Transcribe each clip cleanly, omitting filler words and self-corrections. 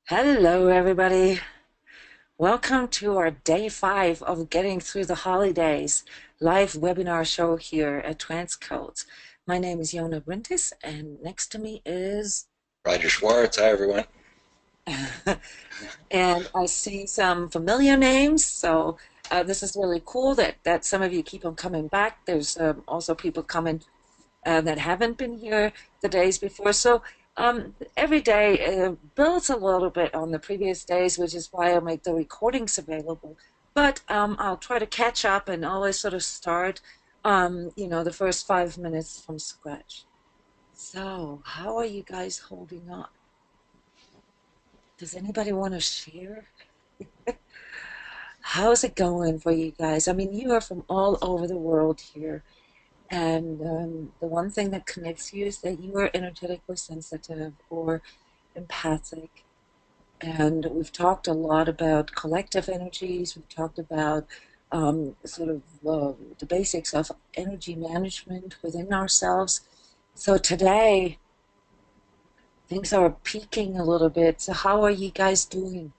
Hello, everybody. Welcome to our day 5 of Getting Through the Holidays live webinar show here at transCODES. My name is Yona Brintis, and next to me is... Roger Schwartz. Hi, everyone. and I see some familiar names, so this is really cool that some of you keep on coming back. There's also people coming that haven't been here the days before. So every day builds a little bit on the previous days, which is why I make the recordings available. But I'll try to catch up and always sort of start, the first 5 minutes from scratch. So how are you guys holding up? Does anybody want to share? How's it going for you guys? I mean, you are from all over the world here. And the one thing that connects you is that you are energetically sensitive or empathic. And we've talked a lot about collective energies. We've talked about sort of the basics of energy management within ourselves. So today, things are peaking a little bit. So how are you guys doing?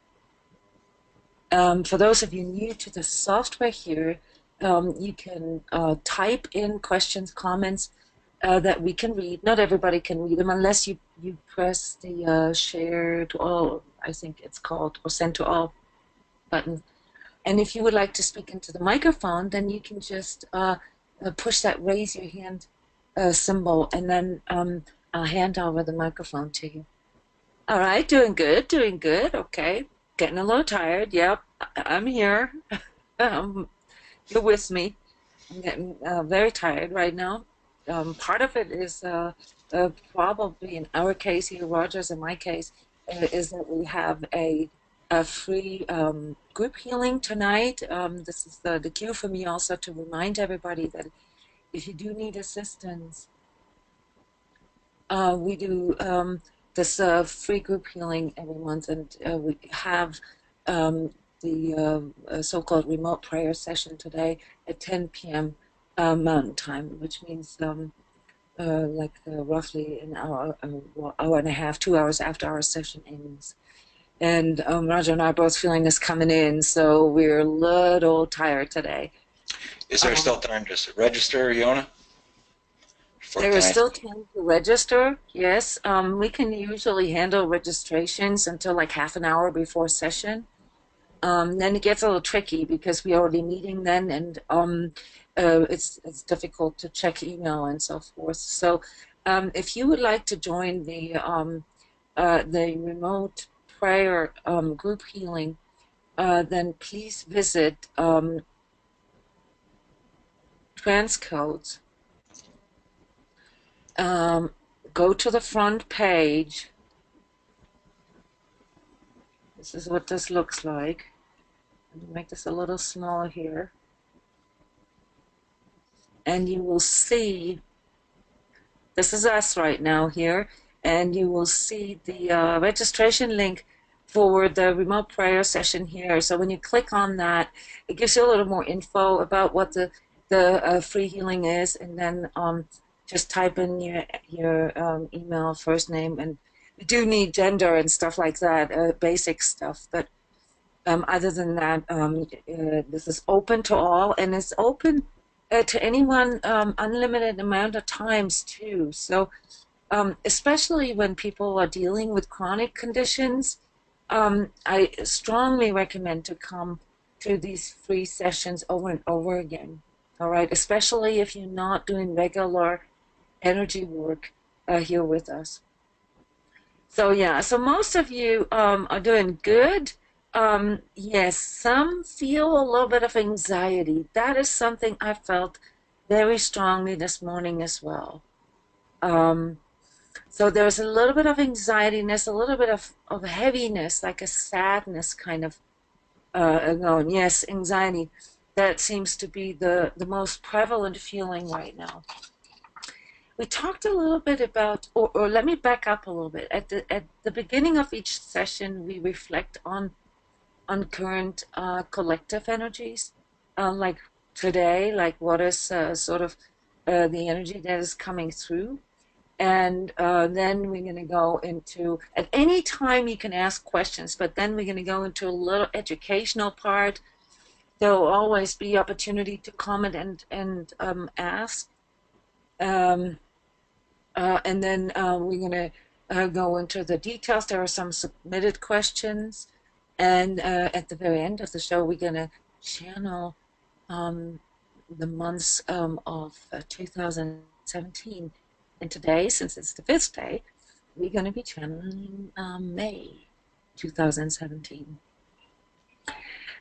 For those of you new to the software here, you can type in questions, comments that we can read. Not everybody can read them unless you press the share to all, I think it's called, or send to all button. And if you would like to speak into the microphone, then you can just push that raise your hand symbol, and then I'll hand over the microphone to you. All right, doing good, doing good. Okay, getting a little tired. Yep, I'm here. Um, you're with me. I'm getting very tired right now. Part of it is probably in our case here, Rogers, in my case, is that we have a free group healing tonight. This is the cue for me also to remind everybody that if you do need assistance, we do this free group healing every month, and we have the so-called remote prayer session today at 10 p.m. Mountain Time, which means roughly an hour, hour and a half, 2 hours after our session ends. And Roger and I are both feeling this coming in, so we're a little tired today. Is there Um, still time to register, Yona, for There is tonight's? still time to register. Yes, we can usually handle registrations until like half an hour before session. Then it gets a little tricky because we're already meeting then, and it's difficult to check email and so forth. So, if you would like to join the remote prayer group healing, then please visit transcodes. Um, Go to the front page. This is what this looks like. Let me make this a little smaller here. And you will see, this is us right now here, and you will see the registration link for the remote prayer session here. So when you click on that, it gives you a little more info about what the free healing is, and then just type in your email, first name, and we do need gender and stuff like that, basic stuff. But other than that, this is open to all, and it's open to anyone unlimited amount of times too. So especially when people are dealing with chronic conditions, I strongly recommend to come to these free sessions over and over again. All right, especially if you're not doing regular energy work here with us. So yeah, so most of you are doing good. Yes, some feel a little bit of anxiety. That is something I felt very strongly this morning as well. Um, so there's a little bit of anxietiness, a little bit of heaviness, like a sadness kind of going. Yes, anxiety. That seems to be the most prevalent feeling right now. We talked a little bit about, or let me back up a little bit. At the beginning of each session, we reflect on current collective energies, like today, like what is sort of the energy that is coming through. And then we're going to go into, at any time you can ask questions, but then we're going to go into a little educational part. There'll always be opportunity to comment and ask. Um, and then we're going to go into the details. There are some submitted questions. And at the very end of the show, we're going to channel um, the months of 2017. And today, since it's the fifth day, we're going to be channeling May 2017.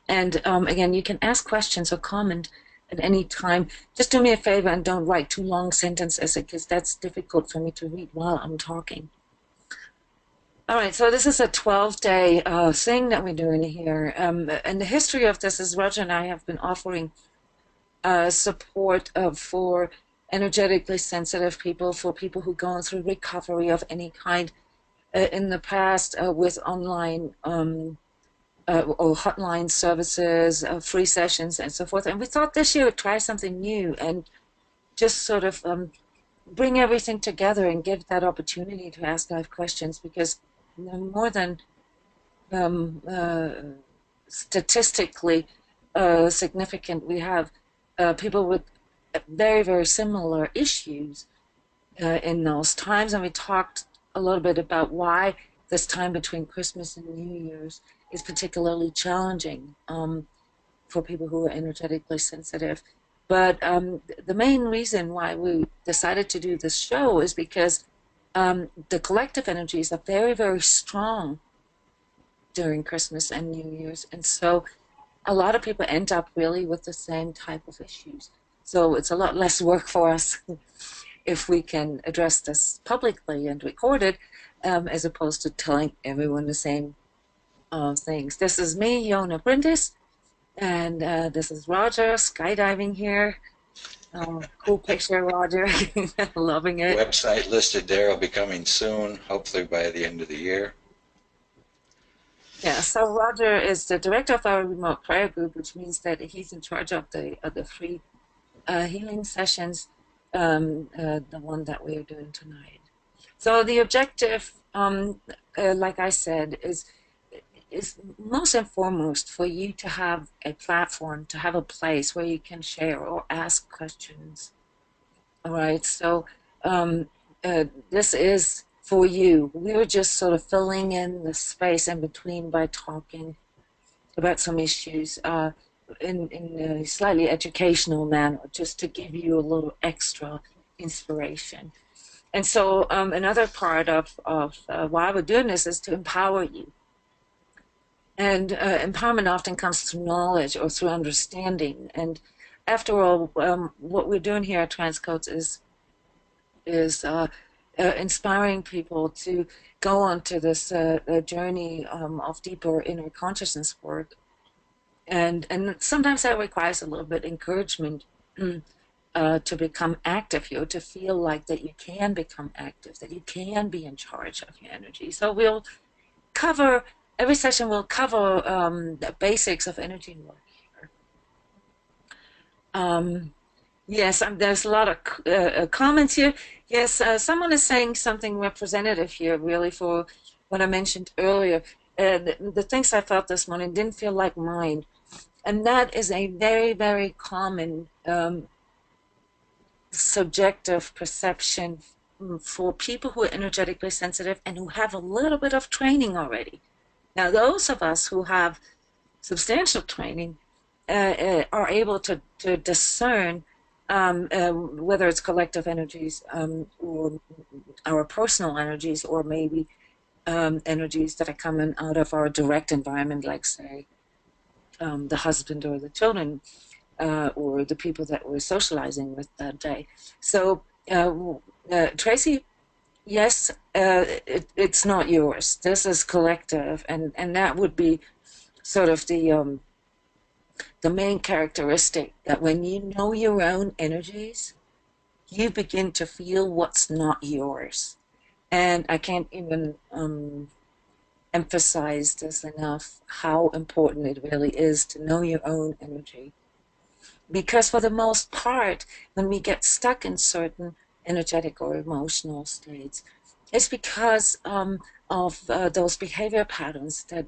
And again, you can ask questions or comment at any time. Just do me a favor and don't write too long sentences because that's difficult for me to read while I'm talking. All right, so this is a 12-day thing that we're doing here. And the history of this is Roger and I have been offering support for energetically sensitive people, for people who go through recovery of any kind in the past with online or hotline services, free sessions, and so forth. And we thought this year we'd try something new and just sort of bring everything together and give that opportunity to ask live questions, because more than statistically significant, we have people with very, very similar issues in those times. And we talked a little bit about why this time between Christmas and New Year's is particularly challenging for people who are energetically sensitive. But the main reason why we decided to do this show is because the collective energies are very, very strong during Christmas and New Year's. And so a lot of people end up really with the same type of issues. So it's a lot less work for us if we can address this publicly and record it, as opposed to telling everyone the same things. This is me, Yona Brindis, and this is Roger skydiving here. Cool picture, Roger. Loving it. Website listed there will be coming soon, hopefully by the end of the year. Yeah, so Roger is the director of our remote prayer group, which means that he's in charge of the free healing sessions, the one that we're doing tonight. So the objective, like I said, is most and foremost for you to have a platform, to have a place where you can share or ask questions. All right, so this is for you. We were just sort of filling in the space in between by talking about some issues in a slightly educational manner, just to give you a little extra inspiration. And so another part of why we're doing this is to empower you. And empowerment often comes through knowledge or through understanding. And after all, what we're doing here at transCODES is inspiring people to go onto this journey of deeper inner consciousness work. And sometimes that requires a little bit encouragement to become active, to feel like that you can become active, that you can be in charge of your energy. So we'll cover, every session will cover the basics of energy work here. Yes, there's a lot of comments here. Yes, someone is saying something representative here, really, for what I mentioned earlier. The things I felt this morning didn't feel like mine. And that is a very, very common subjective perception for people who are energetically sensitive and who have a little bit of training already. Now, those of us who have substantial training are able to discern whether it's collective energies or our personal energies, or maybe energies that are coming out of our direct environment, like, say, the husband or the children, or the people that we're socializing with that day. So, Tracy, yes, it's not yours. This is collective, and that would be sort of the main characteristic, that when you know your own energies, you begin to feel what's not yours. And I can't even emphasize this enough, how important it really is to know your own energy. Because for the most part, when we get stuck in certain energetic or emotional states. It's because of those behavior patterns that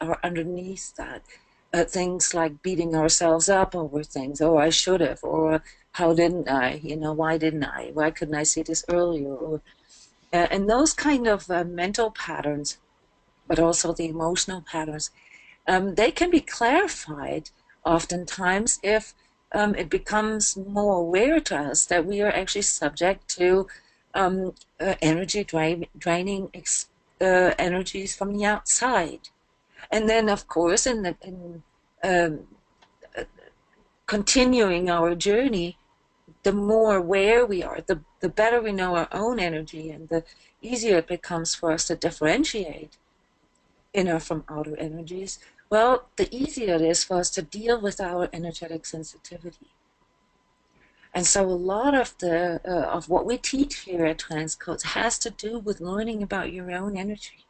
are underneath that. Things like beating ourselves up over things. Oh, I should have, or how didn't I? Why didn't I? Why couldn't I see this earlier? And those kind of mental patterns, but also the emotional patterns, they can be clarified oftentimes if it becomes more aware to us that we are actually subject to energy draining energies from the outside. And then, of course, in um, continuing our journey, the more aware we are, the better we know our own energy, and the easier it becomes for us to differentiate inner from outer energies. Well, the easier it is for us to deal with our energetic sensitivity. And so a lot of the of what we teach here at transCODES has to do with learning about your own energy,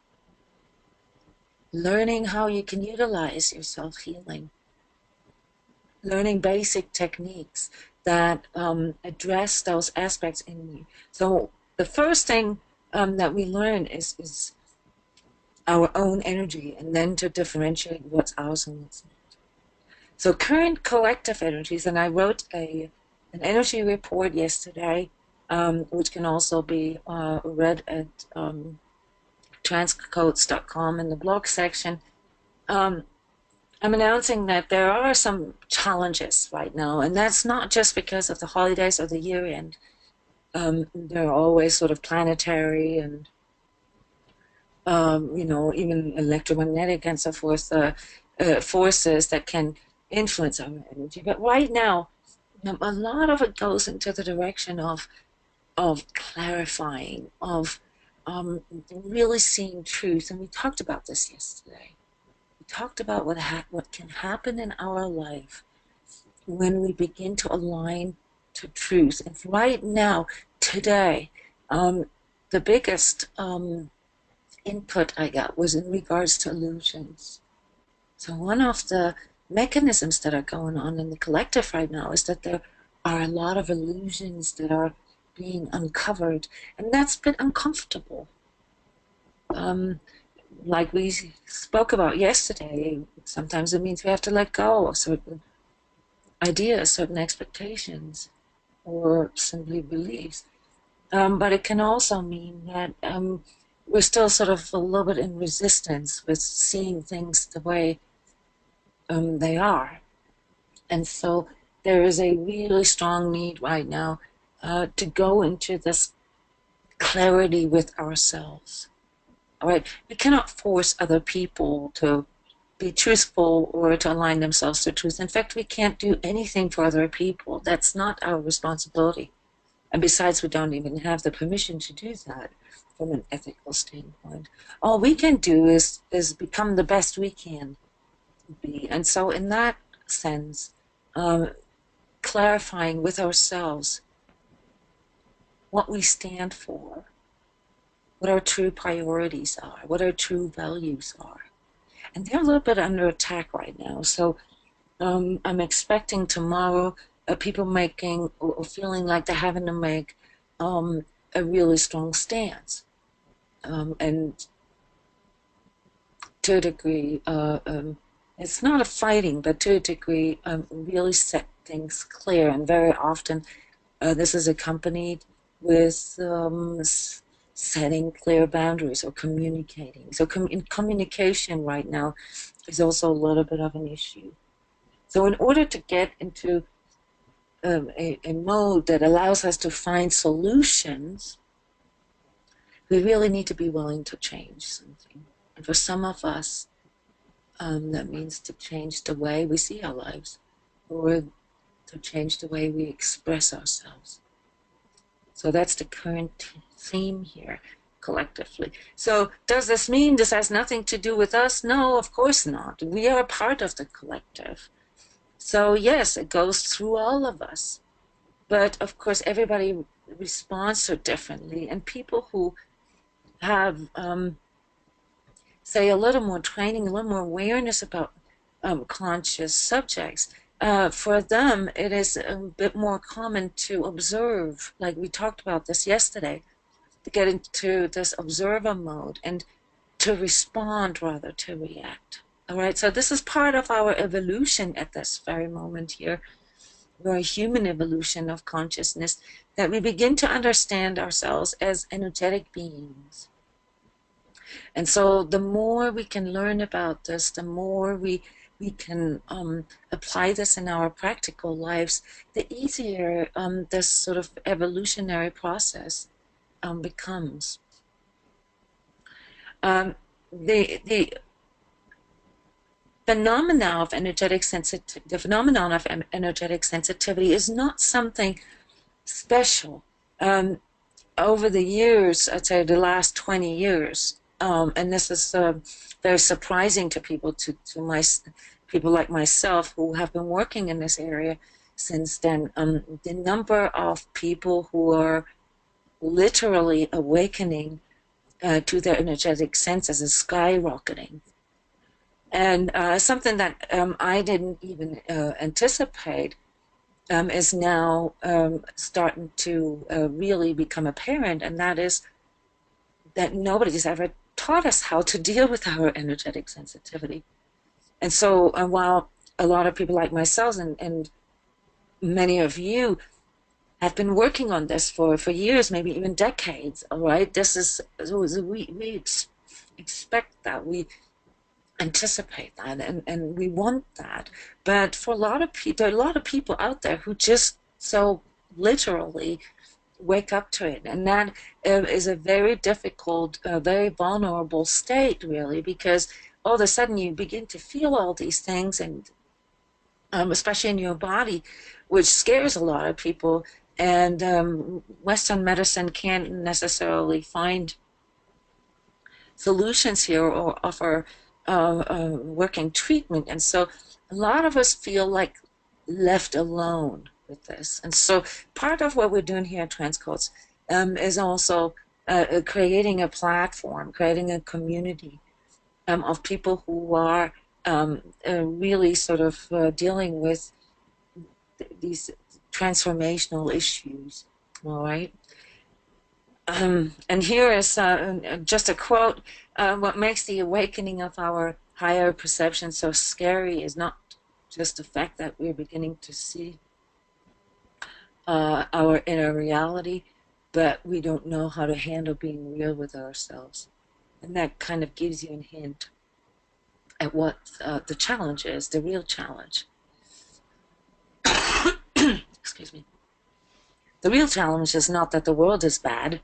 learning how you can utilize your self-healing, learning basic techniques that address those aspects in you. So the first thing that we learn is our own energy, and then to differentiate what's ours and what's not. So current collective energies, and I wrote an energy report yesterday, which can also be read at transcodes.com in the blog section. I'm announcing that there are some challenges right now, and that's not just because of the holidays or the year end. There are always sort of planetary and even electromagnetic and so forth forces that can influence our energy. But right now, a lot of it goes into the direction of clarifying, of really seeing truth. And we talked about this yesterday. We talked about what can happen in our life when we begin to align to truth. And right now, today, the biggest input I got was in regards to illusions. So one of the mechanisms that are going on in the collective right now is that there are a lot of illusions that are being uncovered, and that's been uncomfortable. Um, like we spoke about yesterday, sometimes it means we have to let go of certain ideas, certain expectations, or simply beliefs. But it can also mean that we're still sort of a little bit in resistance with seeing things the way they are. And so there is a really strong need right now to go into this clarity with ourselves. All right, we cannot force other people to be truthful or to align themselves to truth. In fact, we can't do anything for other people. That's not our responsibility. And besides, we don't even have the permission to do that from an ethical standpoint. All we can do is become the best we can be. And so in that sense, um, clarifying with ourselves what we stand for, what our true priorities are, what our true values are. And they're a little bit under attack right now. So I'm expecting tomorrow people making or feeling like they're having to make a really strong stance. And to a degree, it's not a fighting, but to a degree, really set things clear. And very often, this is accompanied with setting clear boundaries or communicating. So communication right now is also a little bit of an issue. So in order to get into a mode that allows us to find solutions, we really need to be willing to change something. And for some of us, that means to change the way we see our lives, or to change the way we express ourselves. So that's the current theme here collectively. So does this mean this has nothing to do with us? No, of course not. We are a part of the collective. So yes, it goes through all of us. But of course, everybody responds so differently. And people who have, say, a little more training, a little more awareness about conscious subjects, for them, it is a bit more common to observe, like we talked about this yesterday, to get into this observer mode and to respond rather to react. All right, so this is part of our evolution at this very moment here, our human evolution of consciousness, that we begin to understand ourselves as energetic beings. And so the more we can learn about this, the more we can apply this in our practical lives, the easier this sort of evolutionary process becomes. The phenomenon of the phenomenon of energetic sensitivity is not something special. Over the years, I'd say the last 20 years, and this is very surprising to people, people like myself who have been working in this area since then. The number of people who are literally awakening to their energetic senses is skyrocketing. And something that I didn't even anticipate is now starting to really become apparent, and that is that nobody's ever taught us how to deal with our energetic sensitivity. And so while a lot of people like myself and many of you have been working on this for years, maybe even decades, all right, this is, we expect that, we anticipate that, and we want that. But for a lot of people, there are a lot of people out there who just so literally wake up to it, and that is a very difficult, very vulnerable state, really, because all of a sudden you begin to feel all these things, and especially in your body, which scares a lot of people. And Western medicine can't necessarily find solutions here or offer working treatment. And so a lot of us feel like left alone with this. And so part of what we're doing here at transCODES is also creating a platform, creating a community of people who are really sort of dealing with these transformational issues. All right. And here is just a quote. What makes the awakening of our higher perception so scary is not just the fact that we're beginning to see our inner reality, but we don't know how to handle being real with ourselves. And that kind of gives you a hint at what the challenge is, the real challenge. Excuse me. The real challenge is not that the world is bad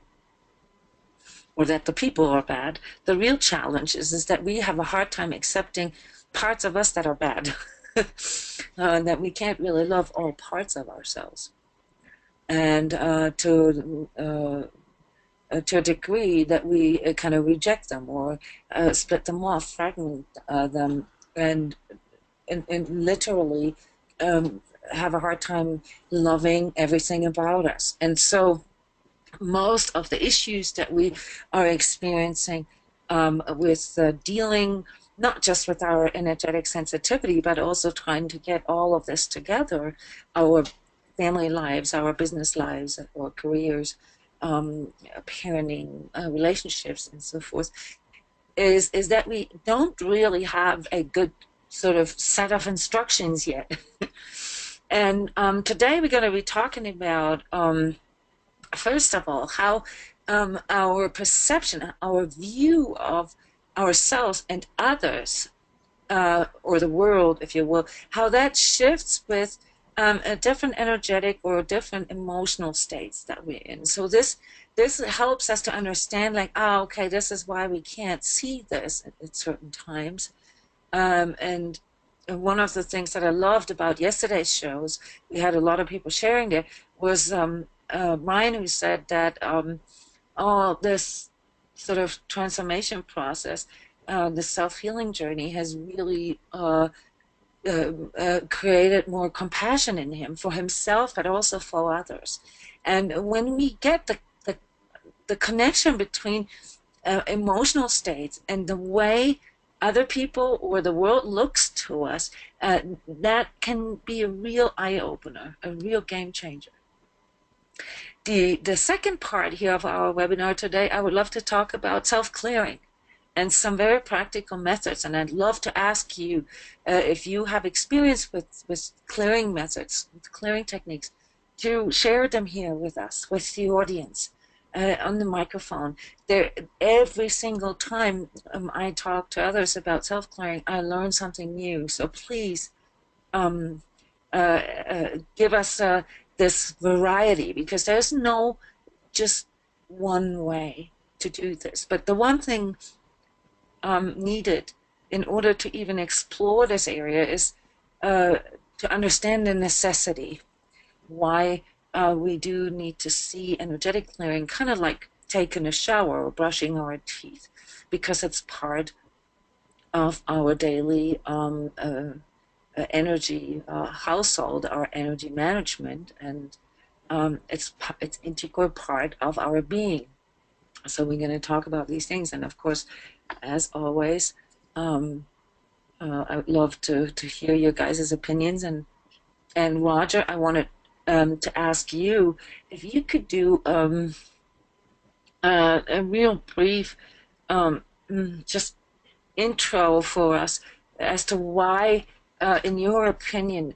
or that the people are bad. The real challenge is that we have a hard time accepting parts of us that are bad, and that we can't really love all parts of ourselves. And to a degree that we kind of reject them or split them off, fragment them, and literally have a hard time loving everything about us. And so most of the issues that we are experiencing with dealing not just with our energetic sensitivity, but also trying to get all of this together, our family lives, our business lives, or careers, parenting, relationships, and so forth, is that we don't really have a good sort of set of instructions yet. And today we're going to be talking about, first of all, how our perception, our view of ourselves and others, or the world, if you will, how that shifts with a different energetic or different emotional states that we're in. So this helps us to understand, like, oh, okay, this is why we can't see this at certain times. And one of the things that I loved about yesterday's shows, we had a lot of people sharing there, was Ryan, who said that all this sort of transformation process, the self-healing journey, has really created more compassion in him for himself, but also for others. And when we get the connection between emotional states and the way other people or the world looks to us, that can be a real eye opener, a real game changer. The second part here of our webinar today, I would love to talk about self-clearing and some very practical methods. And I'd love to ask you if you have experience with clearing methods, with clearing techniques, to share them here with us, with the audience, on the microphone. There, every single time I talk to others about self-clearing, I learn something new. So please um, give us this variety, because there's no just one way to do this. But the one thing needed in order to even explore this area is to understand the necessity, why we do need to see energetic clearing, kind of like taking a shower or brushing our teeth, because it's part of our daily energy household, our energy management, and it's integral part of our being. So we're going to talk about these things, and of course, as always, I would love to hear your guys' opinions. And Roger, I wanted to ask you if you could do a real brief um, just intro for us as to why, in your opinion,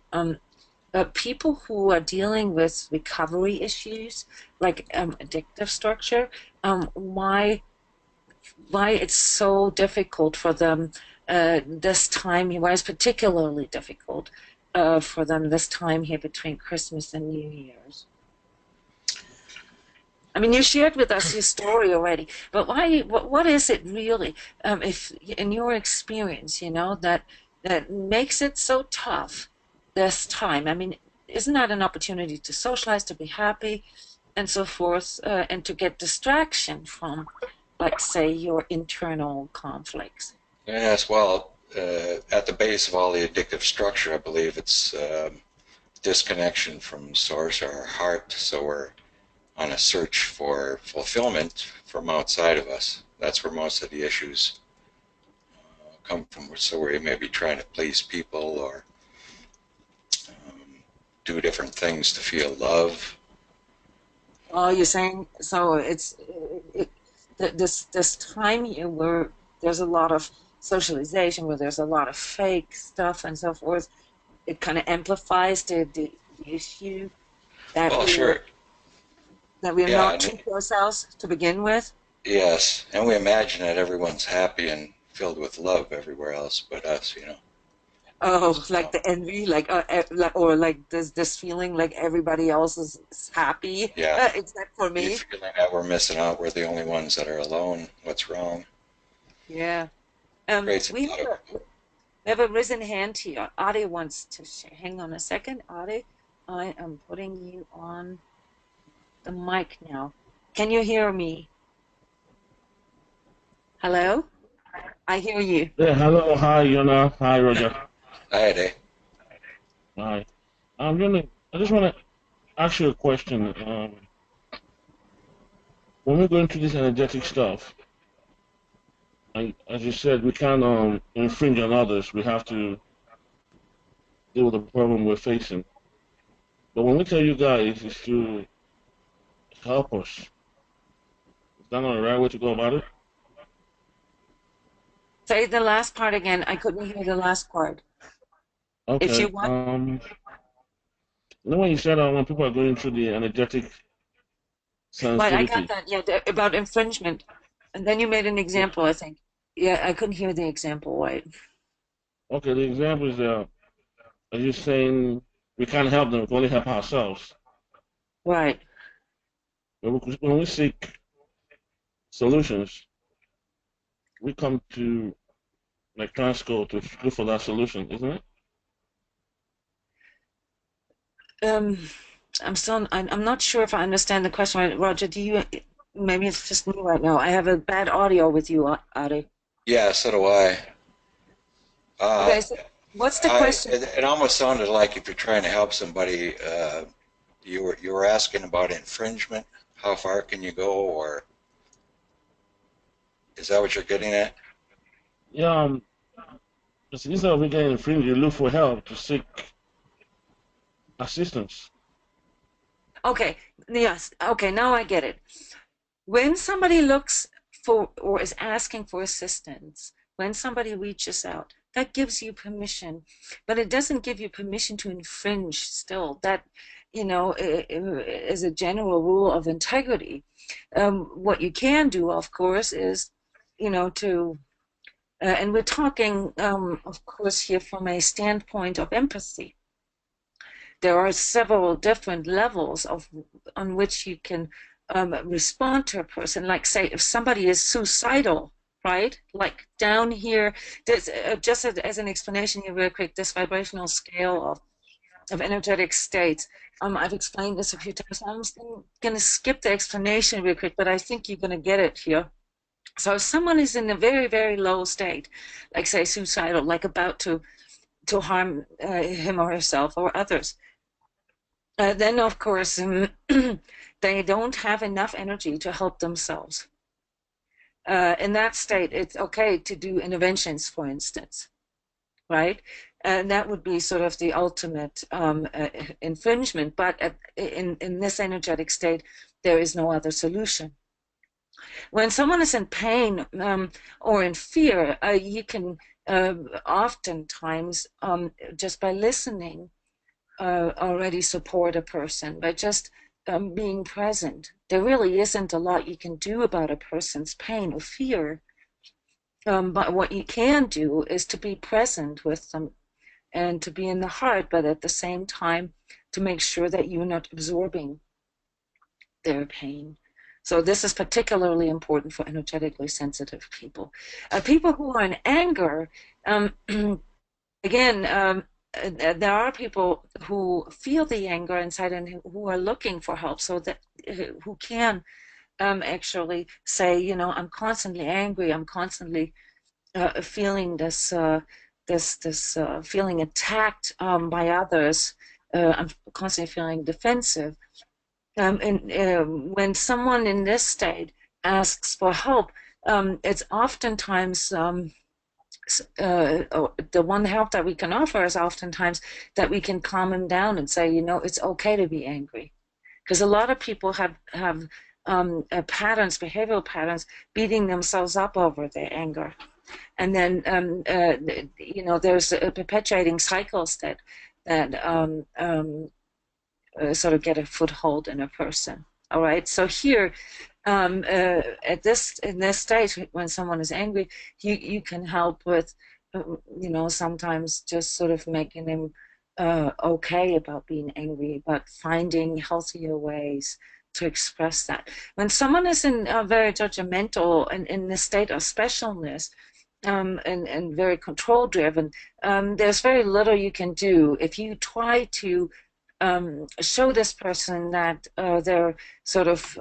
people who are dealing with recovery issues like addictive structure, why it's so difficult for them this time, why it's particularly difficult for them this time here between Christmas and New Year's. I mean, you shared with us your story already, but why? What is it really? If in your experience, that makes it so tough this time? I mean, isn't that an opportunity to socialize, to be happy, and so forth, and to get distraction from, like, say, your internal conflicts? Yes, well, at the base of all the addictive structure, I believe it's disconnection from source or our heart. So we're on a search for fulfillment from outside of us. That's where most of the issues come from. So we may be trying to please people or do different things to feel love. Oh, you're saying so? It, this time here where there's a lot of socialization, where there's a lot of fake stuff and so forth. It kind of amplifies the issue that Well, we're sure, that we're yeah, not true to ourselves to begin with. yes, and we imagine that everyone's happy and filled with love everywhere else but us. Oh, like So, the envy, or like this feeling like everybody else is happy yeah, except for you me. feeling that we're missing out, we're the only ones that are alone. What's wrong? Yeah. Creates a We lot of. have a risen hand here. Adi wants to hang on a second. Adi, I am putting you on the mic now. Can you hear me? Hello? I hear you. Yeah, hello, hi, Yona, hi, Roger, Hi, Day. hi. Yona, I just want to ask you a question. When we go into this energetic stuff, as you said, we can't infringe on others. We have to deal with the problem we're facing. But when we tell you guys is to help us, is that not the right way to go about it? Say the last part again. I couldn't hear the last part. If you Okay. want, When you said when people are going through the energetic right, I got sensitivity, that. Yeah, about infringement. And then you made an yeah. example, I think. Yeah, I couldn't hear the example right. Okay, the example is are you saying we can't help them, we can only help ourselves? Right. When we seek solutions, we come to like transCODES to look for that solution, isn't it? Um, I'm not sure if I understand the question right. Roger, maybe it's just me right now. I have a bad audio with you, Ari. Yeah, so do I. Uh, Okay, so what's the question? it almost sounded like if you're trying to help somebody, you were asking about infringement. How far can you go, or is that what you're getting at? Yeah. Because instead of getting infringed, you look for help to seek assistance. Okay, yes, okay, now I get it. When somebody looks for or is asking for assistance, when somebody reaches out, that gives you permission, but it doesn't give you permission to infringe still. That, is a general rule of integrity. What you can do, of course, is, to, and we're talking, of course, here from a standpoint of empathy. There are several different levels on which you can respond to a person. Like, say, if somebody is suicidal, right? Like down here, there's, just as an explanation here, real quick, this vibrational scale of energetic states. I've explained this a few times. I'm going to skip the explanation real quick, but I think you're going to get it here. So if someone is in a very, very low state, like say suicidal, like about to harm him or herself or others, then of course they don't have enough energy to help themselves. In that state, it's okay to do interventions, for instance, right? And that would be sort of the ultimate infringement. But in this energetic state, there is no other solution. When someone is in pain or in fear, you can oftentimes, just by listening, already support a person by just being present. There really isn't a lot you can do about a person's pain or fear, but what you can do is to be present with them and to be in the heart, but at the same time to make sure that you're not absorbing their pain. So this is particularly important for energetically sensitive people. People who are in anger, again, there are people who feel the anger inside and who are looking for help, so that who can actually say, I'm constantly angry, I'm constantly feeling this feeling attacked by others, I'm constantly feeling defensive. And when someone in this state asks for help, it's oftentimes the one help that we can offer is oftentimes that we can calm them down and say, it's okay to be angry, because a lot of people have patterns, behavioral patterns, beating themselves up over their anger, and then there's perpetuating cycles that sort of get a foothold in a person. All right, so here in this stage, when someone is angry, you can help with, sometimes just sort of making them okay about being angry, but finding healthier ways to express that. When someone is in very judgmental and in the state of specialness, and very control driven, there's very little you can do. If you try to show this person that they're sort of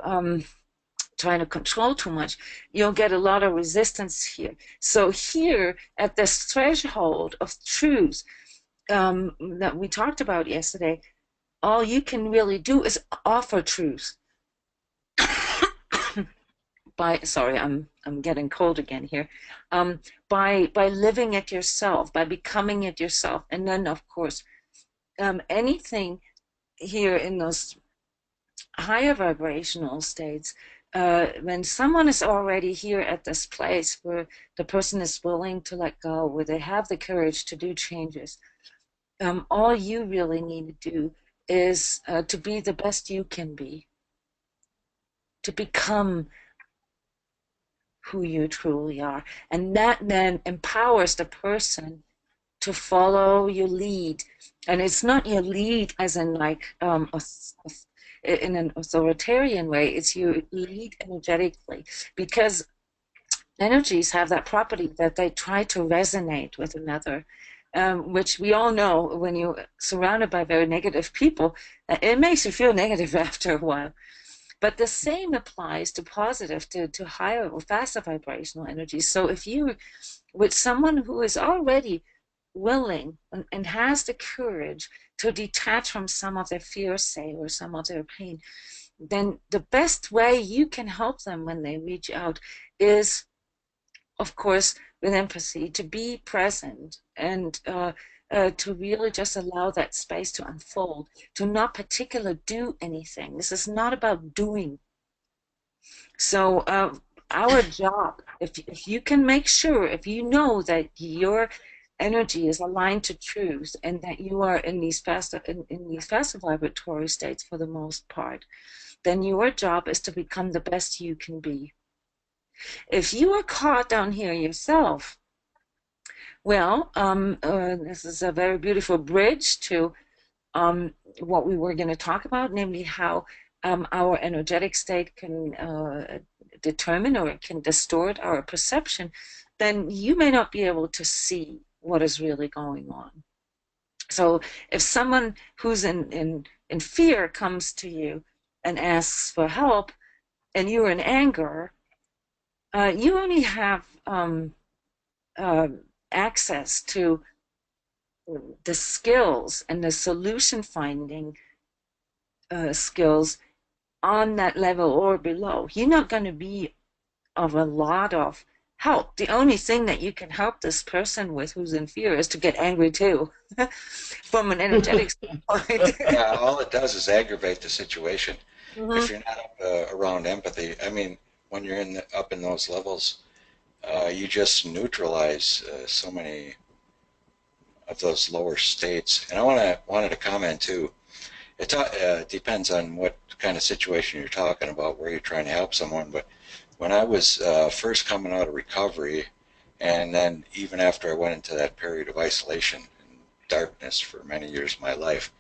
trying to control too much, you'll get a lot of resistance here. So here at this threshold of truth that we talked about yesterday, all you can really do is offer truth. Sorry, I'm getting cold again here. By living it yourself, by becoming it yourself, and then of course anything here in those higher vibrational states, when someone is already here at this place where the person is willing to let go, where they have the courage to do changes, all you really need to do is to be the best you can be, to become who you truly are. And that then empowers the person to follow your lead. And it's not your lead as in like in an authoritarian way, it's your lead energetically, because energies have that property that they try to resonate with another, which we all know when you're surrounded by very negative people, it makes you feel negative after a while. But the same applies to positive, to higher or faster vibrational energies. So if you, with someone who is already willing and has the courage to detach from some of their fears, say, or some of their pain, then the best way you can help them when they reach out is of course, with empathy, to be present and to really just allow that space to unfold, to not particularly do anything. This is not about doing. So our job, if you can make sure, if you know that your energy is aligned to truth and that you are in these in these faster vibratory states for the most part, then your job is to become the best you can be. If you are caught down here yourself, well, this is a very beautiful bridge to what we were going to talk about, namely how our energetic state can determine or it can distort our perception. Then you may not be able to see what is really going on. So if someone who's in fear comes to you and asks for help, and you're in anger, you only have uh, access to the skills and the solution finding skills on that level or below. You're not going to be of a lot of help. The only thing that you can help this person with who's in fear is to get angry too, from an energetic standpoint. Yeah, all it does is aggravate the situation. Mm-hmm. If you're not around empathy, I mean, when you're up in those levels, you just neutralize so many of those lower states. And wanted to comment too. It depends on what kind of situation you're talking about, where you're trying to help someone. But when I was first coming out of recovery, and then even after I went into that period of isolation and darkness for many years of my life,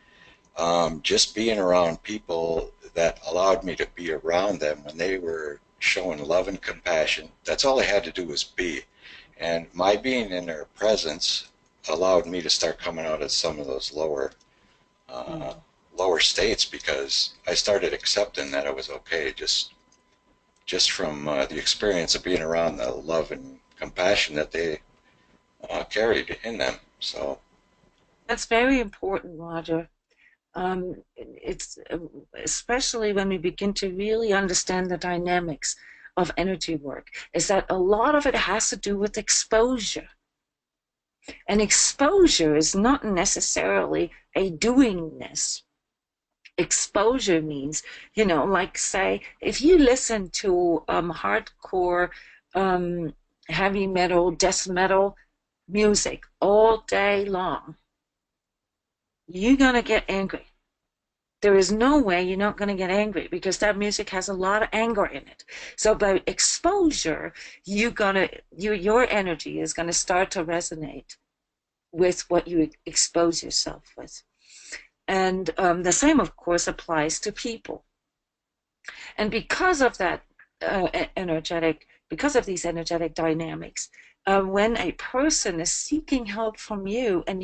just being around people that allowed me to be around them when they were showing love and compassion, that's all I had to do was be. And my being in their presence allowed me to start coming out of some of those uh, Mm-hmm. lower states, because I started accepting that it was okay, just from the experience of being around the love and compassion that they carried in them. So That's very important, Roger. It's especially when we begin to really understand the dynamics of energy work, is that a lot of it has to do with exposure. And exposure is not necessarily a doingness. Exposure means, like say, if you listen to hardcore, um, heavy metal, death metal music all day long, you're going to get angry. There is no way you're not going to get angry because that music has a lot of anger in it. So by exposure, your energy is going to start to resonate with what you expose yourself with. And the same, of course, applies to people. And because of that because of these energetic dynamics, when a person is seeking help from you, and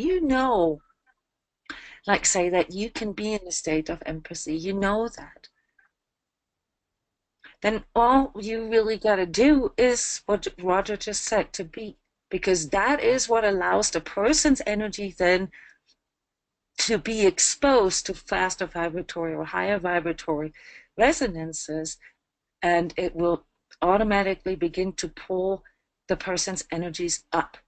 like say that you can be in a state of empathy, that, then all you really got to do is what Roger just said, to be, because that is what allows the person's energy then to be exposed to faster vibratory or higher vibratory resonances, and it will automatically begin to pull the person's energies up.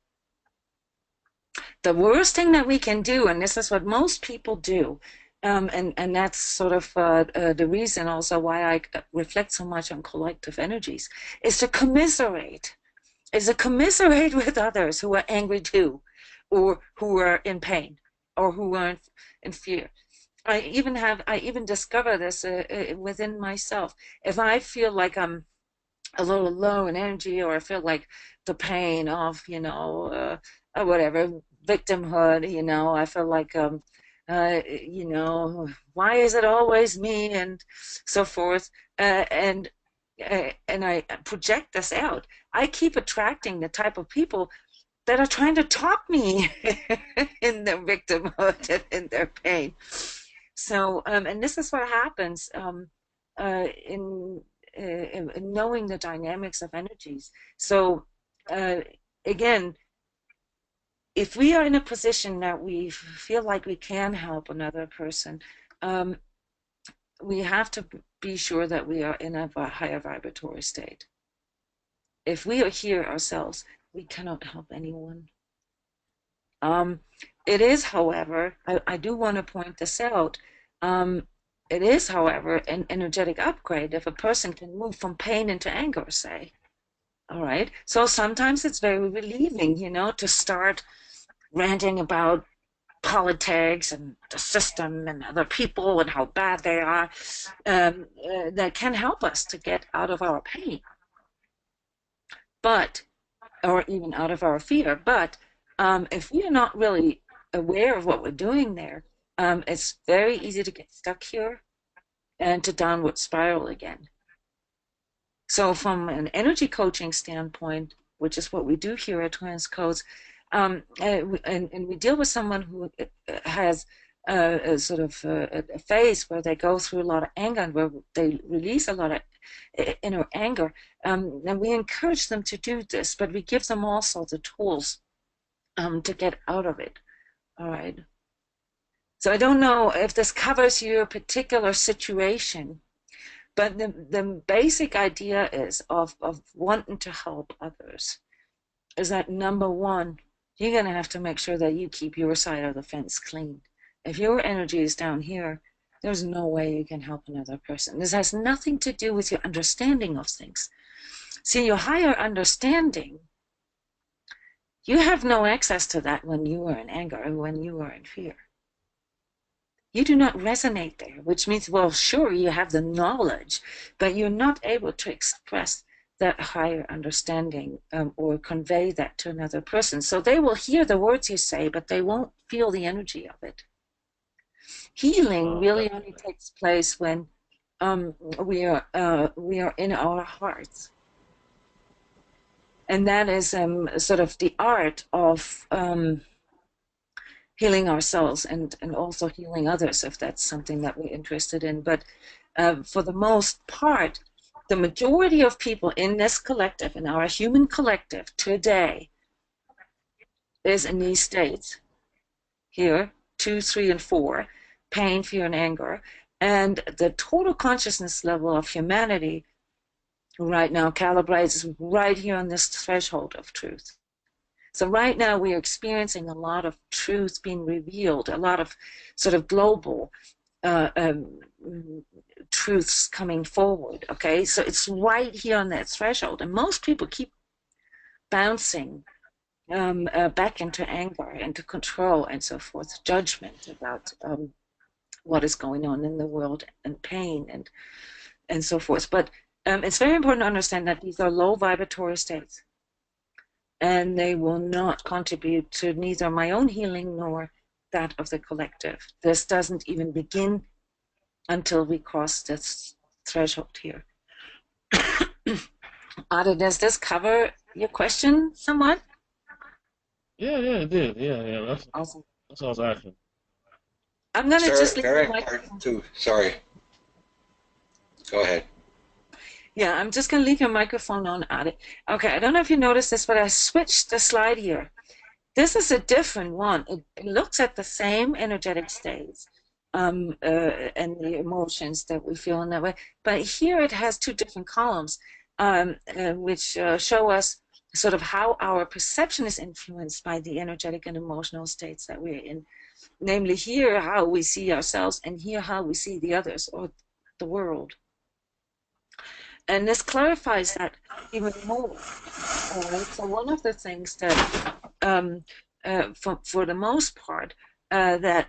The worst thing that we can do, and this is what most people do, and that's sort of the reason also why I reflect so much on collective energies, is to commiserate, with others who are angry too, or who are in pain, or who are in fear. I even discover this within myself. If I feel like I'm a little low in energy, or I feel like the pain of, whatever, victimhood, I feel like, why is it always me, and so forth. And I project this out. I keep attracting the type of people that are trying to top me in their victimhood and in their pain. So, and this is what happens in knowing the dynamics of energies. So, uh, again, if we are in a position that we feel like we can help another person, um, we have to be sure that we are in a higher vibratory state. if we are here ourselves, we cannot help anyone. It is, however, I do want to point this out. It is, however, an energetic upgrade if a person can move from pain into anger, say. All right. So sometimes it's very relieving, to start ranting about politics and the system and other people and how bad they are. That can help us to get out of our pain, or even out of our fear. But if we are not really aware of what we're doing there, it's very easy to get stuck here and to downward spiral again. So from an energy coaching standpoint, which is what we do here at transCODES, and we deal with someone who has a sort of a phase where they go through a lot of anger and where they release a lot of inner anger, and we encourage them to do this, but we give them also the tools to get out of it. All right. So I don't know if this covers your particular situation, but the basic idea is of wanting to help others is that, number one, you're going to have to make sure that you keep your side of the fence clean. If your energy is down here, there's no way you can help another person. This has nothing to do with your understanding of things. See, your higher understanding, you have no access to that when you are in anger and when you are in fear. You do not resonate there, which means, well, sure, you have the knowledge, but you're not able to express that higher understanding or convey that to another person. So they will hear the words you say, but they won't feel the energy of it. Healing really only takes place when we are in our hearts. And that is sort of the art of healing ourselves and also healing others, if that's something that we're interested in. But for the most part, the majority of people in this collective, in our human collective today, is in these states here, 2, 3, and 4, pain, fear, and anger. And the total consciousness level of humanity right now calibrates right here on this threshold of truth. So right now we are experiencing a lot of truth being revealed, a lot of sort of global truths coming forward, okay? So it's right here on that threshold. And most people keep bouncing back into anger, into control, and so forth, judgment about what is going on in the world, and pain, and so forth. But it's very important to understand that these are low vibratory states, and they will not contribute to neither my own healing nor that of the collective. This doesn't even begin until we cross this threshold here. Ada, does this cover your question somewhat? Yeah, it did. Yeah. That's Awesome. that's what I was asking. I'm going to just leave very the important too. Sorry. Go ahead. Yeah, I'm just going to leave your microphone on, Ada. Okay, I don't know if you noticed this, but I switched the slide here. This is a different one. It looks at the same energetic states and the emotions that we feel in that way. But here it has two different columns, which show us sort of how our perception is influenced by the energetic and emotional states that we're in. Namely, here how we see ourselves, and here how we see the others or the world. And this clarifies that even more. Right? So one of the things that, for the most part, that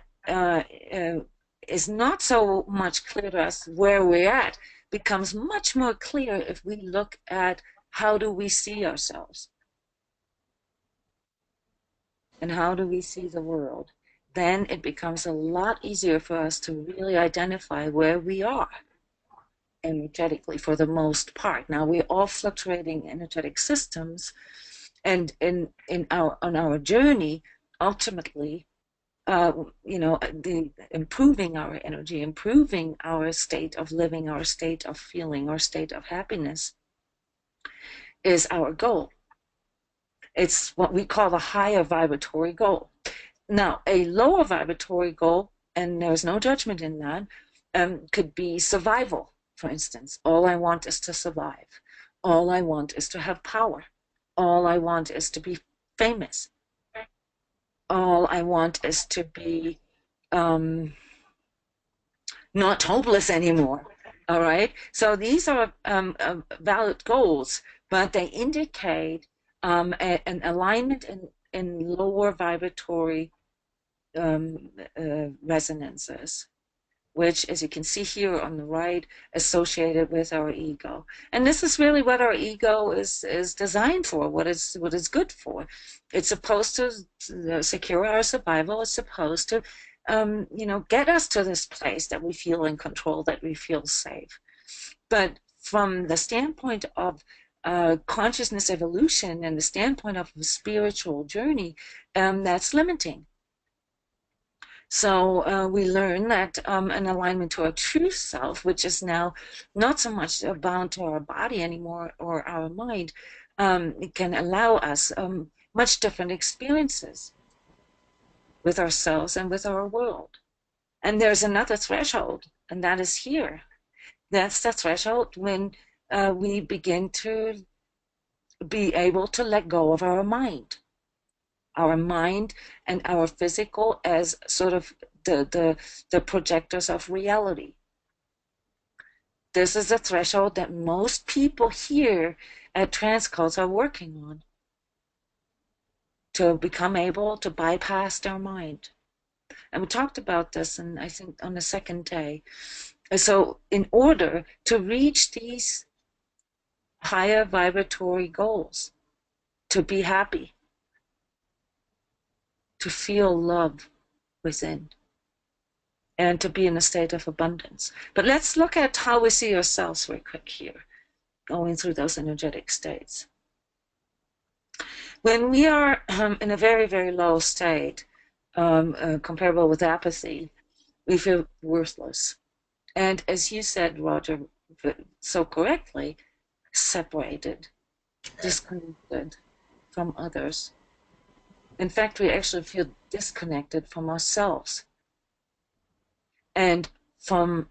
is not so much clear to us where we're at, becomes much more clear if we look at how do we see ourselves and how do we see the world. Then it becomes a lot easier for us to really identify where we are energetically for the most part. Now we're all fluctuating energetic systems, and on our journey, ultimately, the improving our energy, improving our state of living, our state of feeling, our state of happiness is our goal. It's what we call the higher vibratory goal. Now, a lower vibratory goal, and there's no judgment in that, could be survival, for instance. All I want is to survive. All I want is to have power. All I want is to be famous. All I want is to be not hopeless anymore. All right. So these are valid goals, but they indicate an alignment in lower vibratory resonances, which, as you can see here on the right, associated with our ego. And this is really what our ego is designed for, what it's good for. It's supposed to secure our survival. It's supposed to, get us to this place that we feel in control, that we feel safe. But from the standpoint of consciousness evolution and the standpoint of a spiritual journey, that's limiting. So we learn that an alignment to our true self, which is now not so much bound to our body anymore or our mind, it can allow us much different experiences with ourselves and with our world. And there's another threshold, and that is here. That's the threshold when we begin to be able to let go of our mind and our physical as sort of the projectors of reality. This is a threshold that most people here at transCODES are working on, to become able to bypass their mind. And we talked about this, and I think on the second day. So in order to reach these higher vibratory goals, to be happy, to feel love within, and to be in a state of abundance. But let's look at how we see ourselves very quick here, going through those energetic states. When we are in a very, very low state, comparable with apathy, we feel worthless. And as you said, Roger, so correctly, separated, disconnected from others. In fact, we actually feel disconnected from ourselves. And from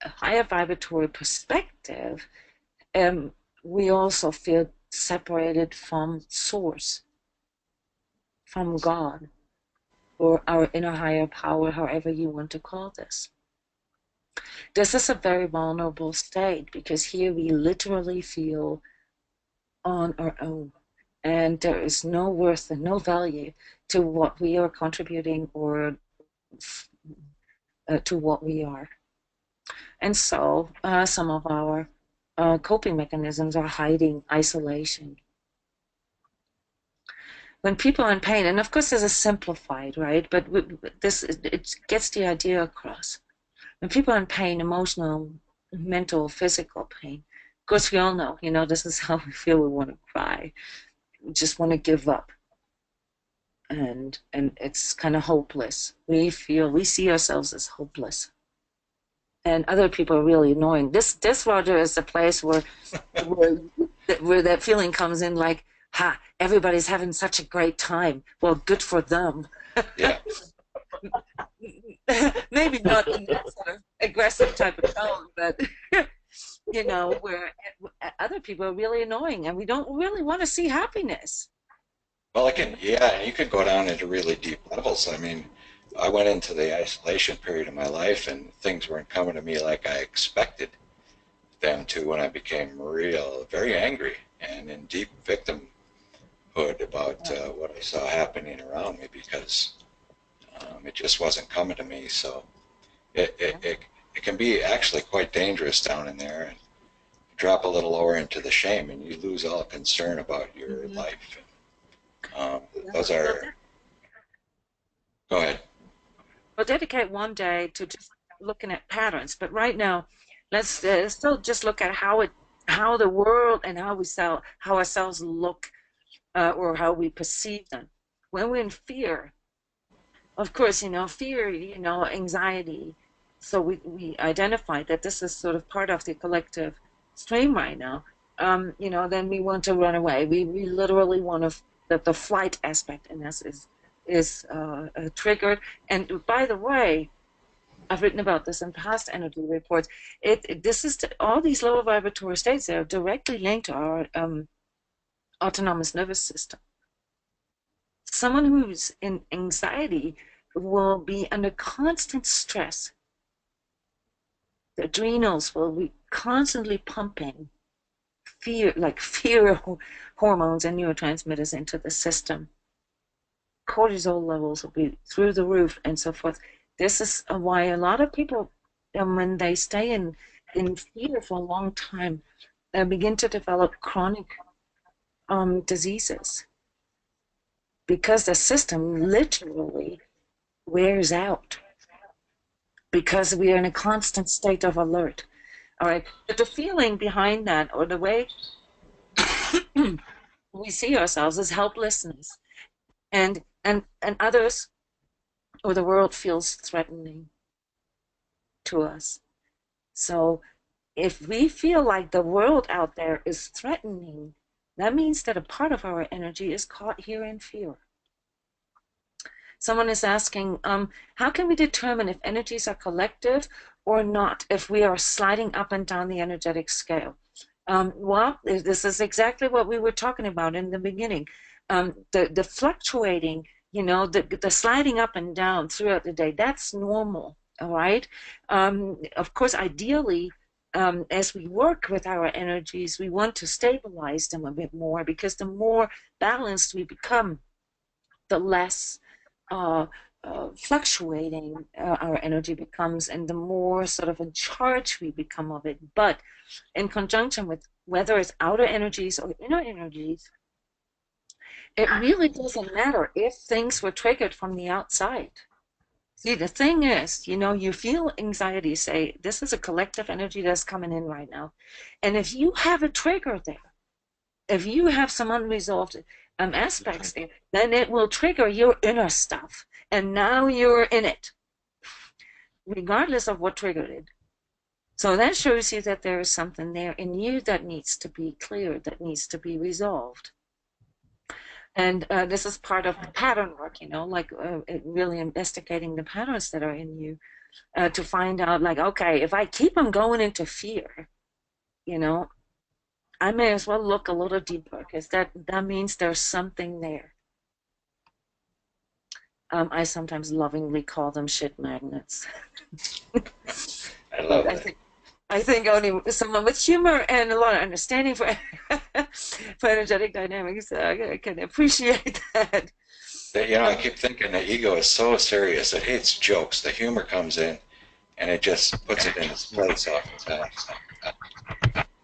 a higher vibratory perspective, we also feel separated from Source, from God, or our inner higher power, however you want to call this. This is a very vulnerable state, because here we literally feel on our own, and there is no worth and no value to what we are contributing or to what we are. And so some of our coping mechanisms are hiding, isolation. When people are in pain, and of course this is simplified, right? But it gets the idea across. When people are in pain, emotional, mental, physical pain, of course we all know, this is how we feel. We want to cry. We just want to give up. And it's kind of hopeless. We see ourselves as hopeless. And other people are really annoying. This Roger, is the place where that feeling comes in, like, ha, everybody's having such a great time. Well, good for them. Yeah. Maybe not in that sort of aggressive type of tone, but where other people are really annoying, and we don't really want to see happiness. Well, you can go down into really deep levels. I mean, I went into the isolation period of my life, and things weren't coming to me like I expected them to, when I became very angry and in deep victimhood about what I saw happening around me, because it just wasn't coming to me. So it can be actually quite dangerous down in there, and drop a little lower into the shame, and you lose all concern about your life. Those are. Go ahead. We'll dedicate one day to just looking at patterns, but right now, let's still just look at how the world and how ourselves look, or how we perceive them. When we're in fear, of course, fear, anxiety. So we identify that this is sort of part of the collective stream right now. Then we want to run away. We literally want to, that the flight aspect in us is triggered. And by the way, I've written about this in past energy reports. This is all these lower vibratory states. They are directly linked to our autonomous nervous system. Someone who's in anxiety will be under constant stress. The adrenals will be constantly pumping fear hormones and neurotransmitters into the system. Cortisol levels will be through the roof and so forth. This is why a lot of people, when they stay in fear for a long time, begin to develop chronic diseases, because the system literally wears out, because we are in a constant state of alert. All right, but the feeling behind that, or the way we see ourselves, is helplessness, and others or the world feels threatening to us. So if we feel like the world out there is threatening, that means that a part of our energy is caught here in fear. Someone is asking, how can we determine if energies are collective or not, if we are sliding up and down the energetic scale? Well, this is exactly what we were talking about in the beginning. The fluctuating, the sliding up and down throughout the day, that's normal, all right? Of course, ideally, as we work with our energies, we want to stabilize them a bit more, because the more balanced we become, the less fluctuating our energy becomes, and the more sort of in charge we become of it. But in conjunction with whether it's outer energies or inner energies, it really doesn't matter if things were triggered from the outside. See, the thing is, you feel anxiety, say, this is a collective energy that's coming in right now. And if you have a trigger there, if you have some unresolved aspects there, then it will trigger your inner stuff. And now you're in it, regardless of what triggered it. So that shows you that there is something there in you that needs to be cleared, that needs to be resolved. And this is part of the pattern work, really investigating the patterns that are in you, to find out, like, okay, if I keep on going into fear, I may as well look a little deeper, because that means there's something there. I sometimes lovingly call them shit magnets. I love that. I think only someone with humor and a lot of understanding for for energetic dynamics can appreciate that. I keep thinking the ego is so serious. It hates jokes. The humor comes in, and it just puts it in its place oftentimes.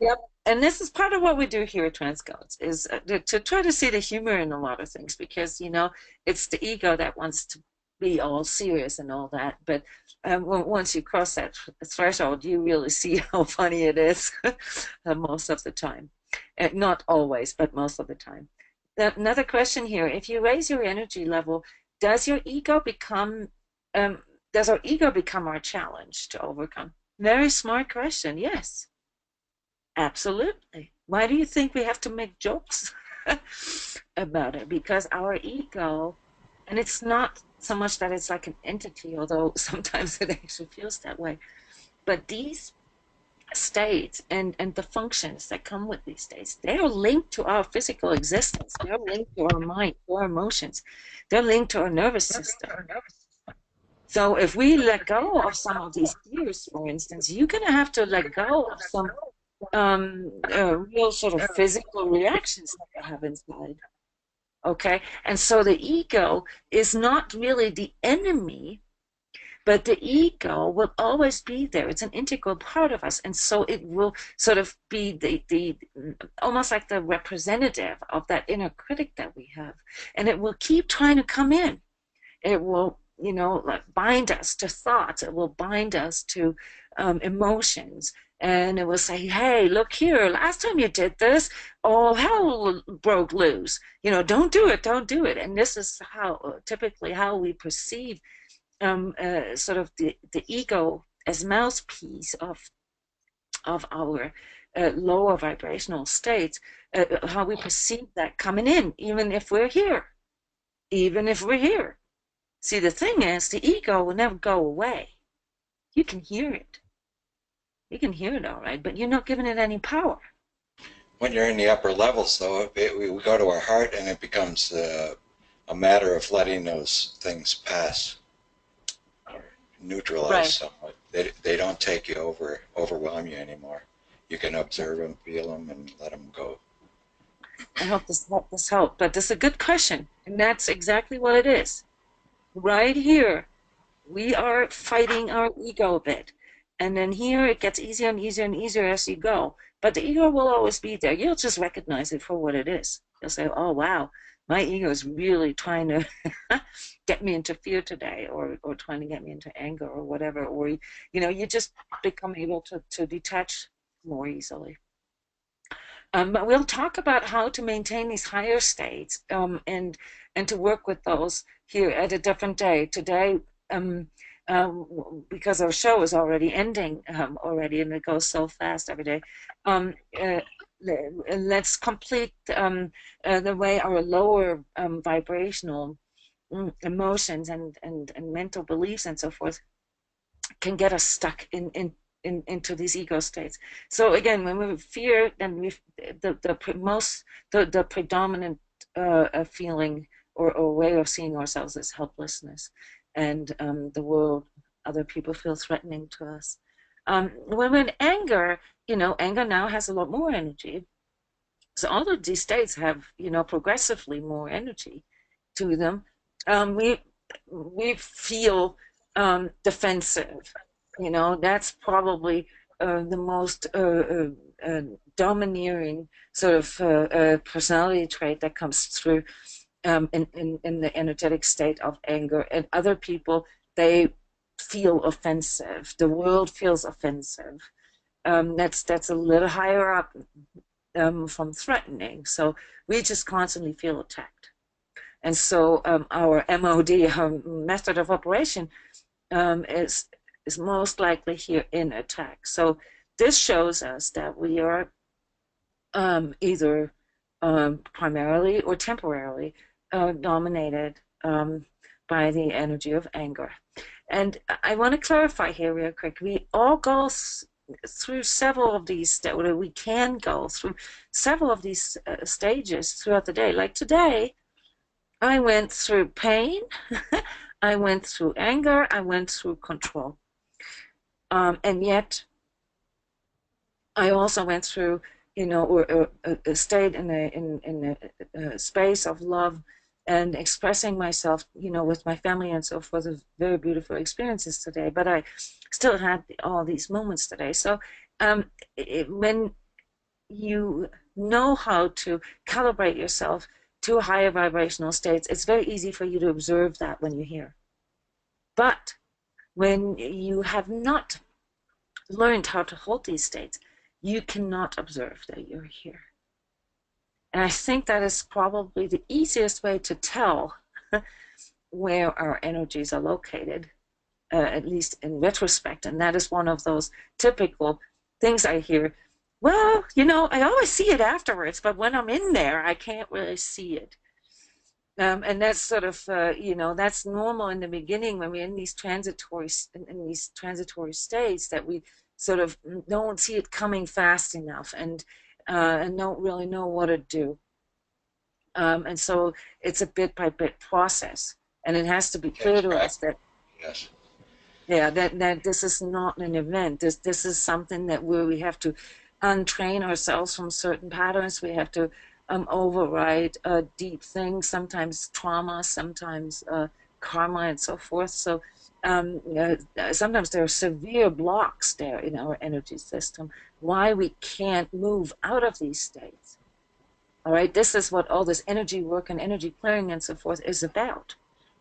Yep. And this is part of what we do here at transCODES, is to try to see the humor in a lot of things, because, it's the ego that wants to be all serious and all that. But once you cross that threshold, you really see how funny it is most of the time. Not always, but most of the time. Another question here: if you raise your energy level, does our ego become our challenge to overcome? Very smart question. Yes. Absolutely. Why do you think we have to make jokes about it? Because our ego, and it's not so much that it's like an entity, although sometimes it actually feels that way, but these states and the functions that come with these states, they are linked to our physical existence. They're linked to our mind, to our emotions. They're linked to our nervous system. So if we let go of some of these fears, for instance, you're going to have to let go of some real sort of physical reactions that you have inside. Okay, and so the ego is not really the enemy, but the ego will always be there. It's an integral part of us, and so it will sort of be the almost like the representative of that inner critic that we have, and it will keep trying to come in. It will, like bind us to thoughts. It will bind us to emotions. And it will say, hey, look here, last time you did this, all hell broke loose. Don't do it, don't do it. And this is typically how we perceive sort of the ego as mouthpiece of our lower vibrational states, how we perceive that coming in, even if we're here. Even if we're here. See, the thing is, the ego will never go away. You can hear it. You can hear it all right, but you're not giving it any power. When you're in the upper levels, though, we go to our heart, and it becomes a matter of letting those things pass or neutralize Right. somewhat. They don't take you over, overwhelm you anymore. You can observe them, feel them, and let them go. I hope this helped. But this is a good question, and that's exactly what it is. Right here, we are fighting our ego a bit. And then here it gets easier and easier and easier as you go. But the ego will always be there. You'll just recognize it for what it is. You'll say, oh, wow, my ego is really trying to get me into fear today, or trying to get me into anger or whatever. Or, you just become able to detach more easily. But we'll talk about how to maintain these higher states, and to work with those here at a different day. Today, because our show is already ending already, and it goes so fast every day. Um, uh, let's complete the way our lower vibrational emotions and mental beliefs and so forth can get us stuck into these ego states. So again, when we fear, then the predominant feeling or way of seeing ourselves is helplessness, and the world, other people feel threatening to us. When we're in anger, anger now has a lot more energy. So all of these states have, progressively more energy to them. We feel defensive. That's probably the most domineering sort of personality trait that comes through in the energetic state of anger. And other people, they feel offensive. The world feels offensive. That's a little higher up from threatening. So we just constantly feel attacked. And so our MOD, our method of operation, is most likely here in attack. So this shows us that we are either primarily or temporarily dominated by the energy of anger. And I want to clarify here real quick. We all go through several of these, or we can go through several of these stages throughout the day. Like today, I went through pain, I went through anger, I went through control. And yet, I also went through, or stayed in a space of love and expressing myself, with my family and so forth. Very beautiful experiences today. But I still had all these moments today. So when you know how to calibrate yourself to higher vibrational states, it's very easy for you to observe that when you're here. But when you have not learned how to hold these states, you cannot observe that you're here. And I think that is probably the easiest way to tell where our energies are located, at least in retrospect. And that is one of those typical things I hear. Well, I always see it afterwards, but when I'm in there, I can't really see it. And that's sort of, that's normal in the beginning when we're in these transitory states, that we sort of don't see it coming fast enough, and don't really know what to do. And so it's a bit by bit process, and it has to be clear to us that Yes. yeah, that this is not an event. This is something that where we have to untrain ourselves from certain patterns. We have to override deep things, sometimes trauma, sometimes karma, and so forth. So sometimes there are severe blocks there in our energy system, why we can't move out of these states. All right, this is what all this energy work and energy clearing and so forth is about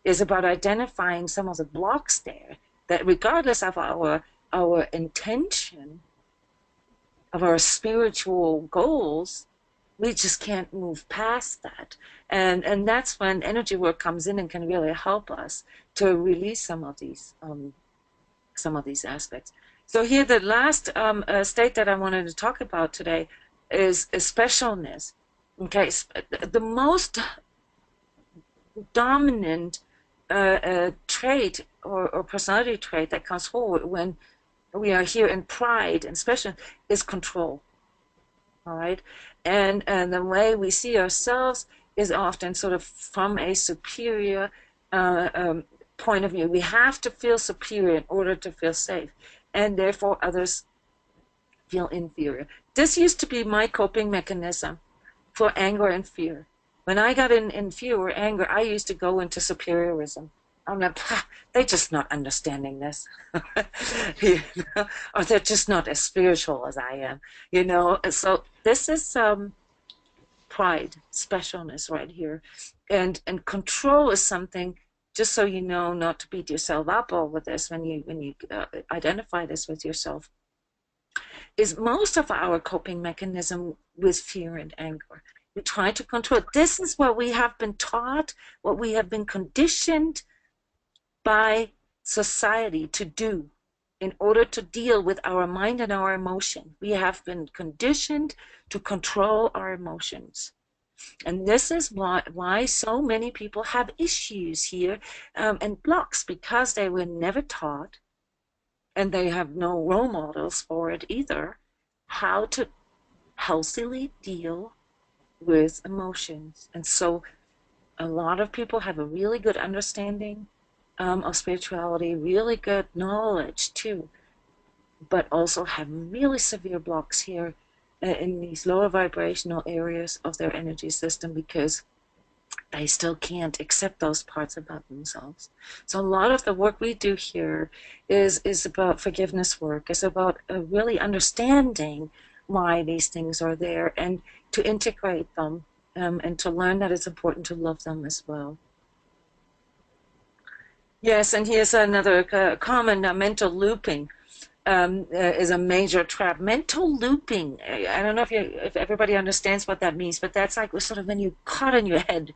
identifying some of the blocks there, that regardless of our intention, of our spiritual goals, we just can't move past that. And that's when energy work comes in and can really help us to release some of these aspects. So here, the last state that I wanted to talk about today is specialness. Okay, the most dominant a trait or personality trait that comes forward when we are here in pride and special is control. All right. And the way we see ourselves is often sort of from a superior point of view. We have to feel superior in order to feel safe, and therefore others feel inferior. This used to be my coping mechanism for anger and fear. When I got in fear or anger, I used to go into superiorism. I'm like, they're just not understanding this, you know? Or they're just not as spiritual as I am, you know. So this is pride, specialness right here, and control is something. Just so you know, not to beat yourself up over this when you identify this with yourself, is most of our coping mechanism with fear and anger. We try to control. This is what we have been taught, what we have been conditioned by society to do in order to deal with our mind and our emotion. We have been conditioned to control our emotions. And this is why so many people have issues here and blocks, because they were never taught, and they have no role models for it either, how to healthily deal with emotions. And so a lot of people have a really good understanding of spirituality, really good knowledge too, but also have really severe blocks here in these lower vibrational areas of their energy system, because they still can't accept those parts about themselves. So a lot of the work we do here is about forgiveness work, is about really understanding why these things are there and to integrate them, and to learn that it's important to love them as well. Yes, and here's another common mental looping. Is a major trap. Mental looping. I don't know if everybody understands what that means, but that's like sort of when you're caught in your head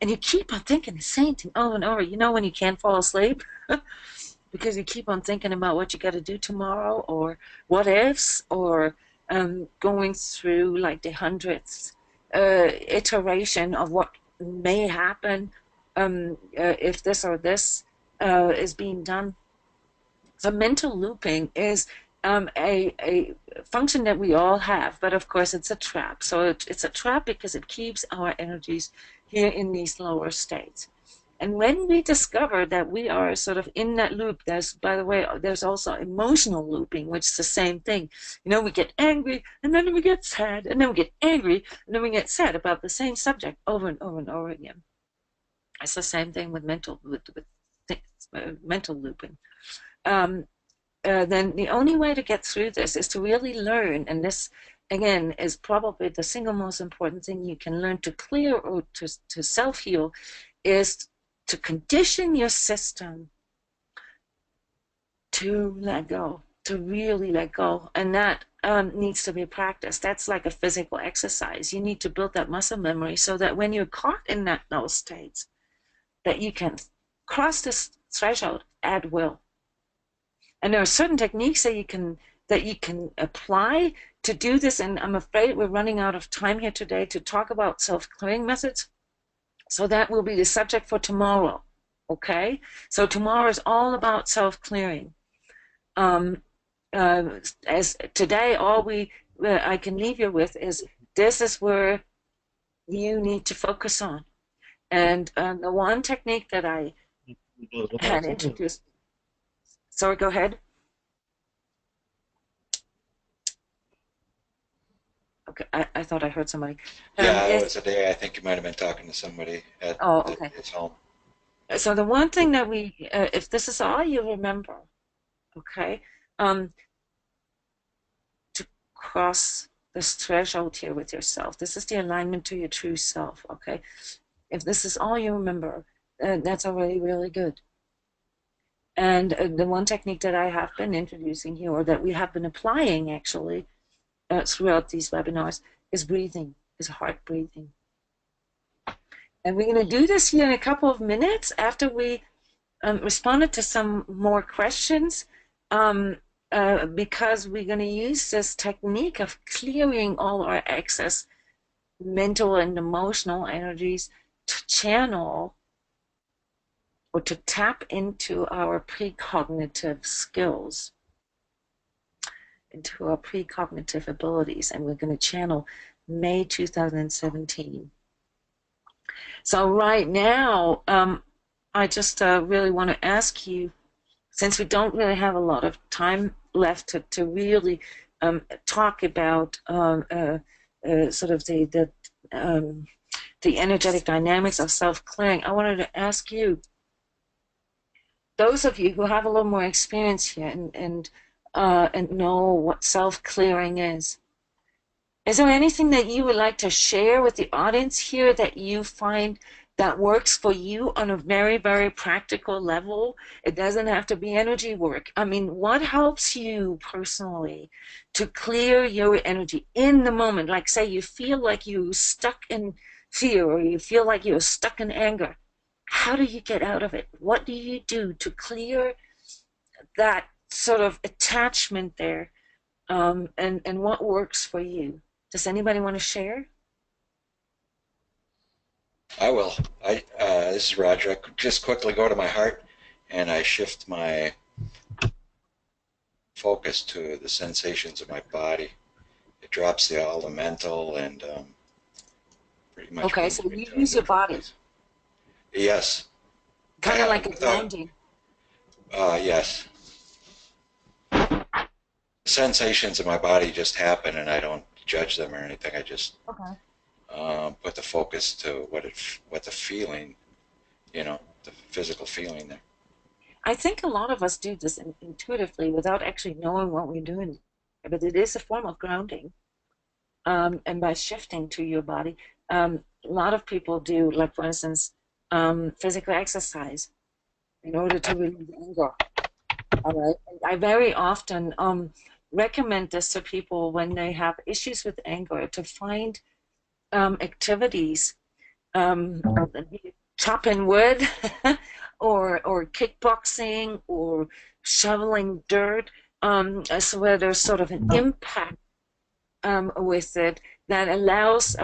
and you keep on thinking the same thing over and over. You know, when you can't fall asleep because you keep on thinking about what you got to do tomorrow, or what ifs, or going through like the hundredth iteration of what may happen if this or this is being done. So mental looping is a function that we all have, but of course it's a trap. So it's a trap because it keeps our energies here in these lower states. And when we discover that we are sort of in that loop, there's, by the way, there's also emotional looping, which is the same thing. You know, we get angry, and then we get sad, and then we get angry, and then we get sad about the same subject over and over and over again. It's the same thing with mental looping. Um, then the only way to get through this is to really learn, and this again is probably the single most important thing you can learn to clear or to self-heal, is to condition your system to let go, to really let go. And that needs to be practiced. That's like a physical exercise. You need to build that muscle memory so that when you're caught in those states, that you can cross this threshold at will. And there are certain techniques that you can apply to do this. And I'm afraid we're running out of time here today to talk about self-clearing methods. So that will be the subject for tomorrow. Okay? So tomorrow is all about self-clearing. As today, all I can leave you with is this is where you need to focus on. And the one technique that I had introduced. Sorry, go ahead. Okay, I thought I heard somebody. Yeah, it was a day. I think you might have been talking to somebody at okay. his home. So the one thing that if this is all you remember, okay, to cross this threshold here with yourself. This is the alignment to your true self, okay? If this is all you remember, that's already really good. And the one technique that I have been introducing here, or that we have been applying actually throughout these webinars, is breathing, is heart breathing. And we're going to do this here in a couple of minutes after we responded to some more questions, because we're going to use this technique of clearing all our excess mental and emotional energies to channel or to tap into our precognitive skills, into our precognitive abilities, and we're going to channel May 2017. So right now, I just really want to ask you, since we don't really have a lot of time left to really talk about sort of the energetic dynamics of self-clearing, I wanted to ask you, those of you who have a little more experience here and know what self-clearing is there anything that you would like to share with the audience here that you find that works for you on a very, very practical level? It doesn't have to be energy work. I mean, what helps you personally to clear your energy in the moment? Like, say you feel like you're stuck in fear, or you feel like you're stuck in anger. How do you get out of it? What do you do to clear that sort of attachment there? And what works for you? Does anybody want to share? I will. This is Roger. I could just quickly go to my heart, and I shift my focus to the sensations of my body. It drops all the mental and pretty much Okay, brings so me you to a use your neutral body, place. Yes. kind of like a Without, grounding. yes. Sensations in my body just happen, and I don't judge them or anything. I just Okay. put the focus to what the feeling, the physical feeling there. I think a lot of us do this intuitively without actually knowing what we're doing, but it is a form of grounding. And by shifting to your body, a lot of people do, like for instance, physical exercise in order to relieve anger. All right. I very often recommend this to people when they have issues with anger to find activities, um, chopping wood, or kickboxing, or shoveling dirt, so where there's sort of an impact with it that allows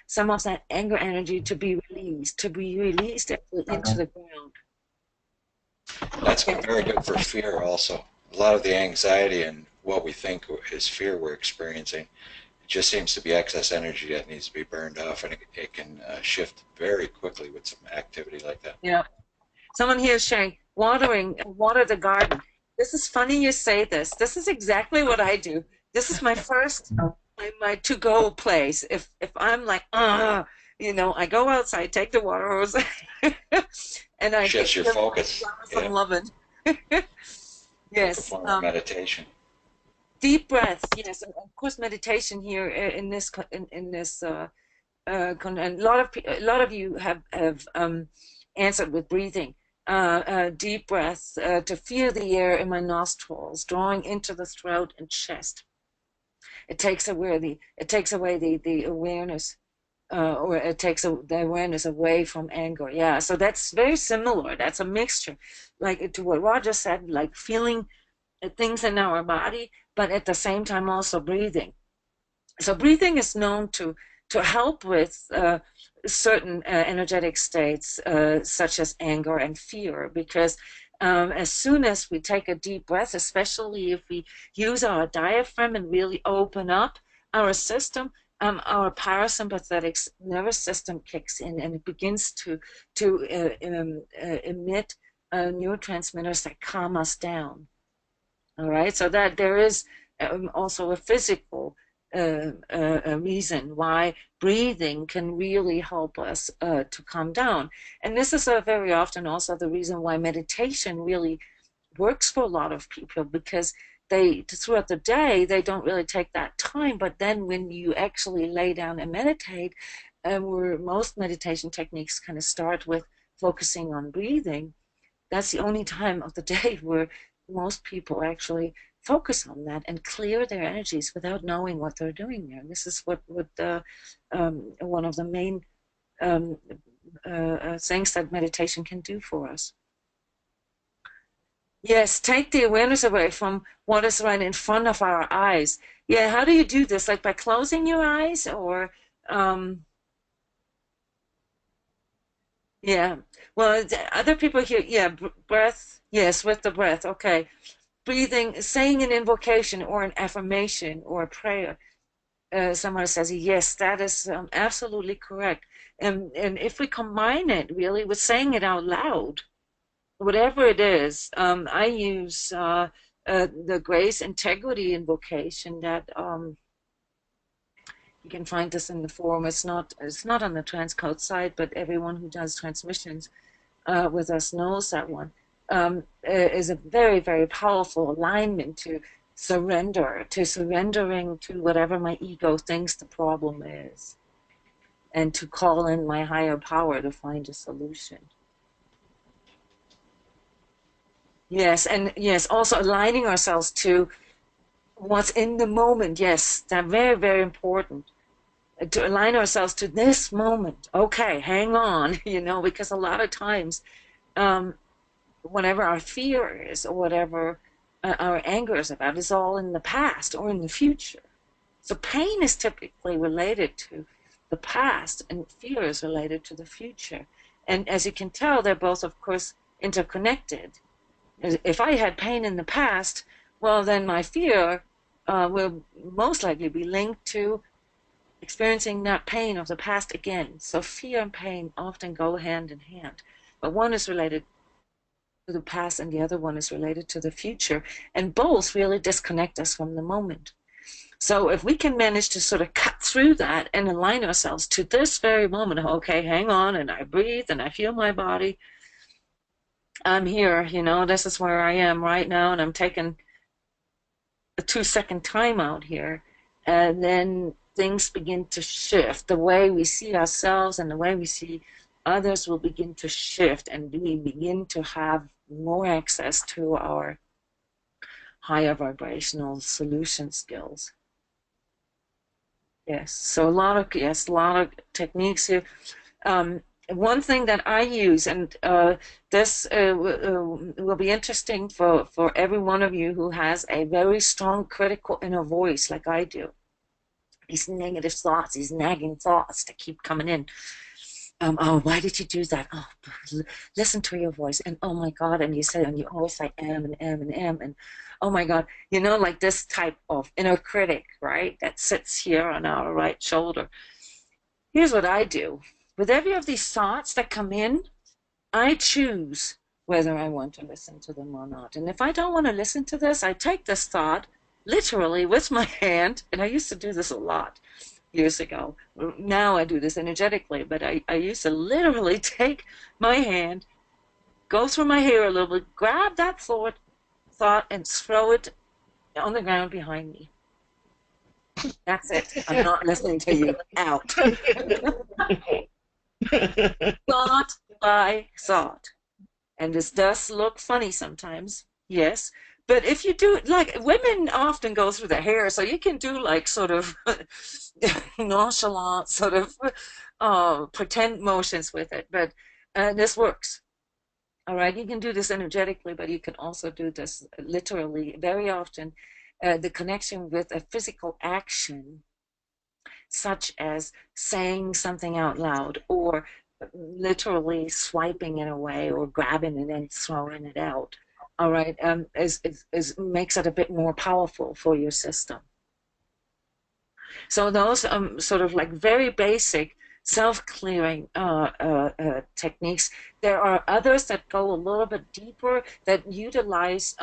some of that anger energy to be released into the ground. That's very good for fear also. A lot of the anxiety and what we think is fear we're experiencing, it just seems to be excess energy that needs to be burned off, and it can shift very quickly with some activity like that. Yeah. Someone here is sharing water the garden. This is funny you say this. This is exactly what I do. This is my first, my to-go place. If I'm like, I go outside, take the water hose, and I Shifts your give my focus, flowers some yeah, loving. like a Yes. form of meditation. Deep breaths. Yes, and of course, meditation here in this and a lot of you have answered with breathing. Deep breaths to feel the air in my nostrils, drawing into the throat and chest. It takes away the awareness, or it takes the awareness away from anger. Yeah, so that's very similar. That's a mixture, like to what Roger said, like feeling things in our body, but at the same time also breathing. So breathing is known to help with certain energetic states, such as anger and fear, because as soon as we take a deep breath, especially if we use our diaphragm and really open up our system, our parasympathetic nervous system kicks in, and it begins to emit neurotransmitters that calm us down. All right, so that there is also a physical a reason why breathing can really help us to calm down. And this is very often also the reason why meditation really works for a lot of people, because they, throughout the day, they don't really take that time. But then when you actually lay down and meditate, where most meditation techniques kind of start with focusing on breathing, that's the only time of the day where most people actually focus on that and clear their energies without knowing what they're doing there. And this is what one of the main um, things that meditation can do for us. Yes, take the awareness away from what is right in front of our eyes. Yeah, how do you do this? Like by closing your eyes, or um, Yeah. Well, other people here, yeah, breath. Yes, with the breath. Okay. Breathing, saying an invocation or an affirmation or a prayer. Someone says, yes, that is absolutely correct. And if we combine it really with saying it out loud, whatever it is, I use the grace integrity invocation that you can find this in the forum. It's not on the transcode site, but everyone who does transmissions with us knows that one. Is a very, very powerful alignment to surrendering to whatever my ego thinks the problem is, and to call in my higher power to find a solution. Yes, and yes, also aligning ourselves to what's in the moment. Yes, that's very, very important. To align ourselves to this moment. Okay, hang on, because a lot of times, whatever our fear is or whatever our anger is about is all in the past or in the future. So pain is typically related to the past and fear is related to the future. And as you can tell, they're both, of course, interconnected. If I had pain in the past, well, then my fear will most likely be linked to experiencing that pain of the past again. So fear and pain often go hand in hand. But one is related to the past and the other one is related to the future. And both really disconnect us from the moment. So if we can manage to sort of cut through that and align ourselves to this very moment, okay, hang on, and I breathe and I feel my body. I'm here, this is where I am right now, and I'm taking a 2-second time out here. And then things begin to shift. The way we see ourselves and the way we see others will begin to shift, and we begin to have more access to our higher vibrational solution skills. Yes, so a lot of techniques here. One thing that I use, and this will be interesting for every one of you who has a very strong critical inner voice like I do. These negative thoughts, these nagging thoughts that keep coming in. Oh, why did you do that? Oh, listen to your voice. And oh my God, and you always say am and am and am. And oh my God, like this type of inner critic, right? That sits here on our right shoulder. Here's what I do. With every of these thoughts that come in, I choose whether I want to listen to them or not. And if I don't want to listen to this, I take this thought literally with my hand, and I used to do this a lot years ago. Now I do this energetically, but I used to literally take my hand, go through my hair a little bit, grab that thought, and throw it on the ground behind me. That's it. I'm not listening to you. Out. Thought by thought. And this does look funny sometimes, yes. But if you do, like, women often go through their hair, so you can do like sort of nonchalant, sort of pretend motions with it. But this works. All right, you can do this energetically, but you can also do this literally. Very often, the connection with a physical action, such as saying something out loud or literally swiping it away or grabbing it and throwing it out, all right, makes it a bit more powerful for your system. So those sort of like very basic self-clearing techniques. There are others that go a little bit deeper that utilize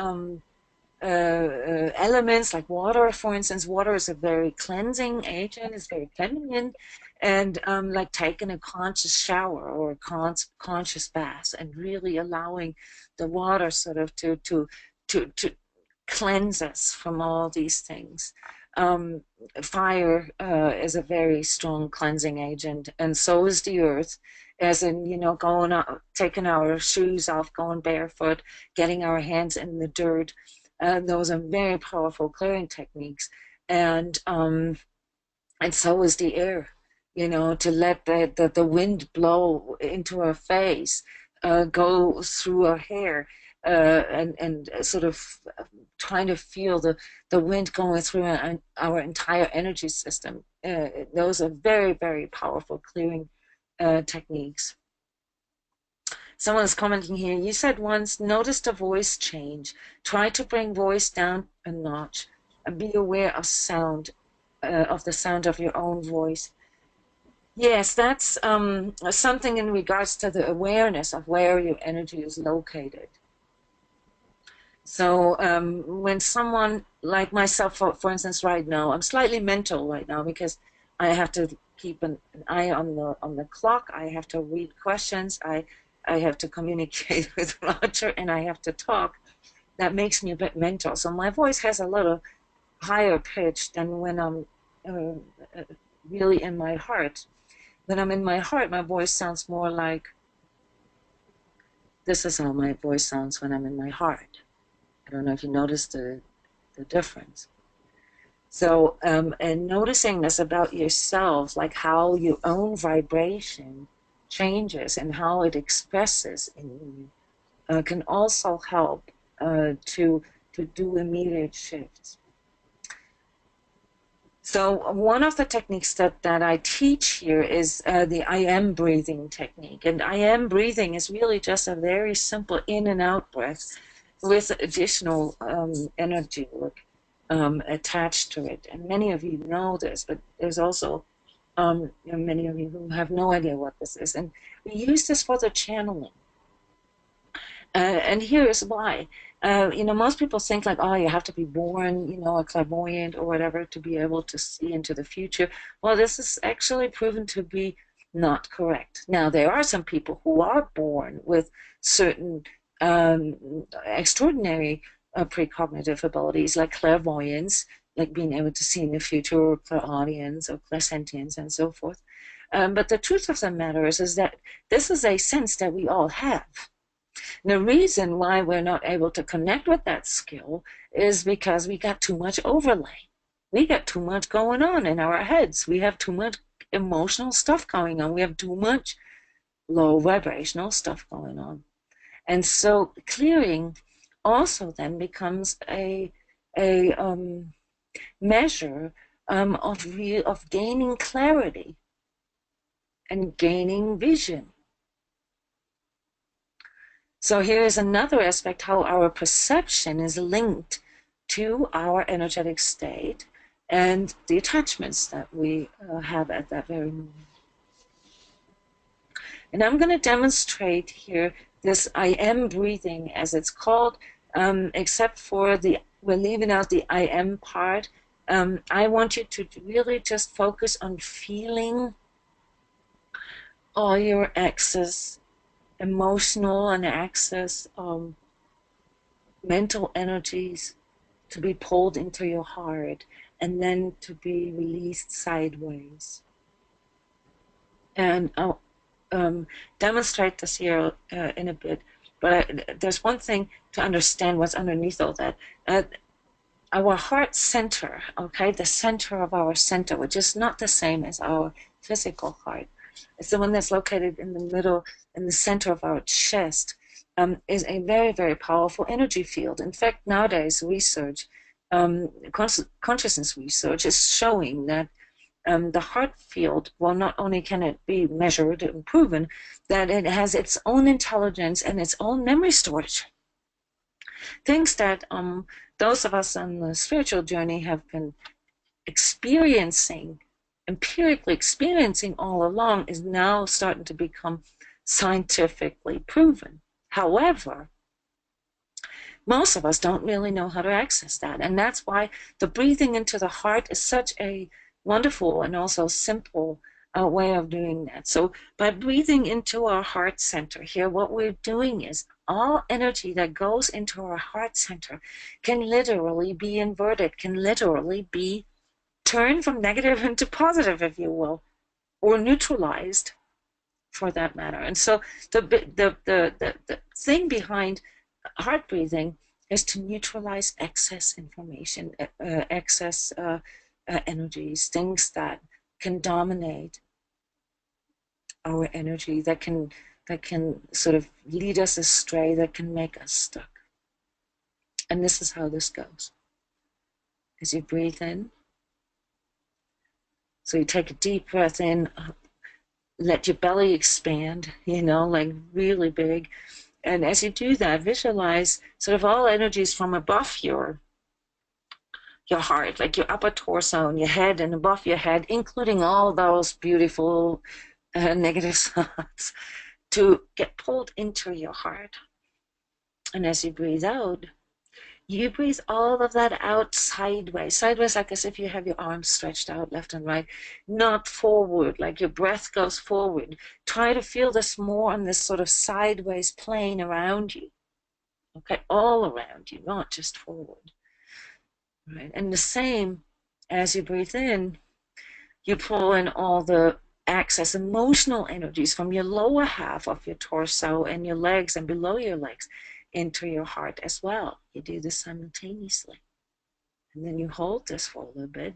elements like water. For instance, water is a very cleansing agent, it's very feminine, and like taking a conscious shower or a conscious bath and really allowing the water sort of to cleanse us from all these things. Fire is a very strong cleansing agent, and so is the earth, as in, going out, taking our shoes off, going barefoot, getting our hands in the dirt. Those are very powerful clearing techniques, and so is the air. To let the wind blow into our face, go through our hair, and sort of trying to feel the wind going through our entire energy system. Those are very, very powerful clearing techniques. Someone is commenting here. You said once, noticed a voice change. Try to bring voice down a notch and be aware of sound, of the sound of your own voice. Yes, that's something in regards to the awareness of where your energy is located. So when someone like myself, for instance, right now, I'm slightly mental right now because I have to keep an eye on the clock. I have to read questions. I have to communicate with Roger, and I have to talk. That makes me a bit mental. So my voice has a little higher pitch than when I'm uh, really in my heart. When I'm in my heart, my voice sounds more like this is how my voice sounds when I'm in my heart. I don't know if you noticed the difference. So, and noticing this about yourselves, like how your own vibration changes and how it expresses in you, can also help to do immediate shifts. So one of the techniques that I teach here is the I am breathing technique. And I am breathing is really just a very simple in and out breath with additional energy attached to it. And many of you know this, but there's also many of you who have no idea what this is. And we use this for the channeling. And here's why. Most people think like, oh, you have to be born, a clairvoyant or whatever to be able to see into the future. Well, this is actually proven to be not correct. Now, there are some people who are born with certain extraordinary precognitive abilities like clairvoyance, like being able to see in the future, or clairaudience, or clairsentience, and so forth. But the truth of the matter is that this is a sense that we all have. The reason why we're not able to connect with that skill is because we got too much overlay. We got too much going on in our heads. We have too much emotional stuff going on. We have too much low vibrational stuff going on. And so clearing also then becomes a measure of gaining clarity and gaining vision. So here is another aspect, how our perception is linked to our energetic state and the attachments that we have at that very moment. And I'm going to demonstrate here this I am breathing, as it's called, except for we're leaving out the I am part. I want you to really just focus on feeling all your excess emotional and access mental energies to be pulled into your heart and then to be released sideways. And I'll demonstrate this here in a bit, but there's one thing to understand what's underneath all that. Our heart center, okay, the center of our center, which is not the same as our physical heart. It's the one that's located in the middle, in the center of our chest, is a very, very powerful energy field. In fact, nowadays, research, consciousness research is showing that the heart field, well, not only can it be measured and proven, that it has its own intelligence and its own memory storage. Things that those of us on the spiritual journey have been experiencing, empirically experiencing all along, is now starting to become scientifically proven. However, most of us don't really know how to access that. And that's why the breathing into the heart is such a wonderful and also simple way of doing that. So by breathing into our heart center here, what we're doing is all energy that goes into our heart center can literally be inverted, can literally be turned from negative into positive, if you will, or neutralized for that matter. And so the thing behind heart breathing is to neutralize excess information, excess energies, things that can dominate our energy, that can sort of lead us astray, that can make us stuck. And this is how this goes. As you breathe in, so you take a deep breath in, let your belly expand, like really big. And as you do that, visualize sort of all energies from above your heart, like your upper torso and your head and above your head, including all those beautiful negative thoughts, to get pulled into your heart. And as you breathe out, you breathe all of that out sideways. Sideways, like as if you have your arms stretched out left and right, not forward, like your breath goes forward. Try to feel this more on this sort of sideways plane around you. Okay, all around you, not just forward. Right? And the same as you breathe in, you pull in all the excess emotional energies from your lower half of your torso and your legs and below your legs into your heart as well. You do this simultaneously. And then you hold this for a little bit,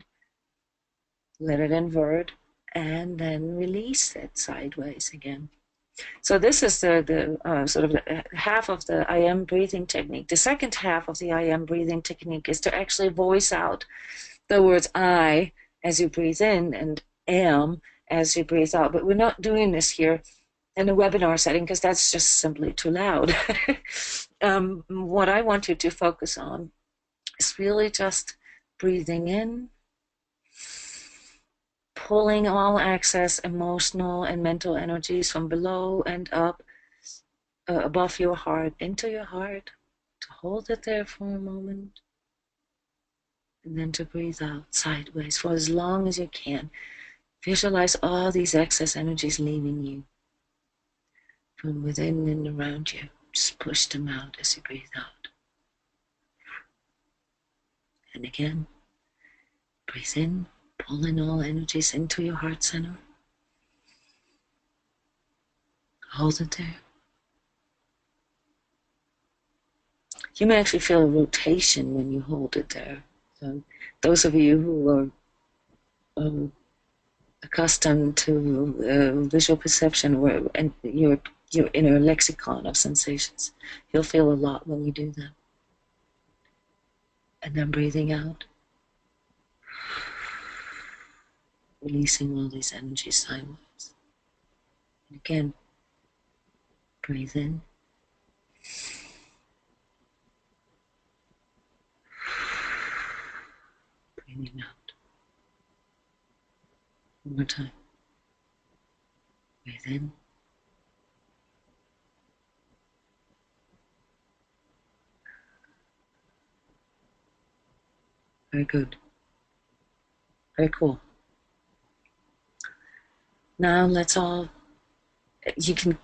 let it invert, and then release it sideways again. So this is the sort of the half of the I am breathing technique. The second half of the I am breathing technique is to actually voice out the words I as you breathe in and am as you breathe out. But we're not doing this here in a webinar setting because that's just simply too loud. What I want you to focus on is really just breathing in, pulling all excess emotional and mental energies from below and up, above your heart, into your heart, to hold it there for a moment, and then to breathe out sideways for as long as you can. Visualize all these excess energies leaving you from within and around you. Just push them out as you breathe out. And again, breathe in, pull in all energies into your heart center. Hold it there. You may actually feel a rotation when you hold it there. So those of you who are accustomed to visual perception and your inner lexicon of sensations, you'll feel a lot when you do that. And then breathing out, releasing all these energies sideways. And again, breathe in. Breathing out. One more time. Breathe in. Very good. Very cool. Now you can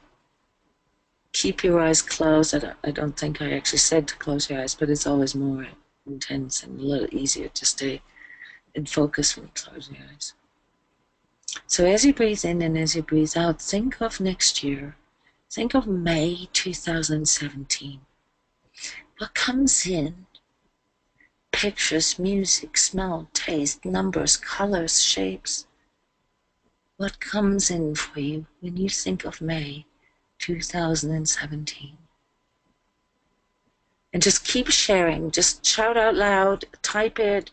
keep your eyes closed. I don't think I actually said to close your eyes, but it's always more intense and a little easier to stay in focus when closing your eyes. So as you breathe in and as you breathe out, think of next year. Think of May 2017. What comes in? Pictures, music, smell, taste, numbers, colors, shapes. What comes in for you when you think of May 2017? And just keep sharing. Just shout out loud, type it,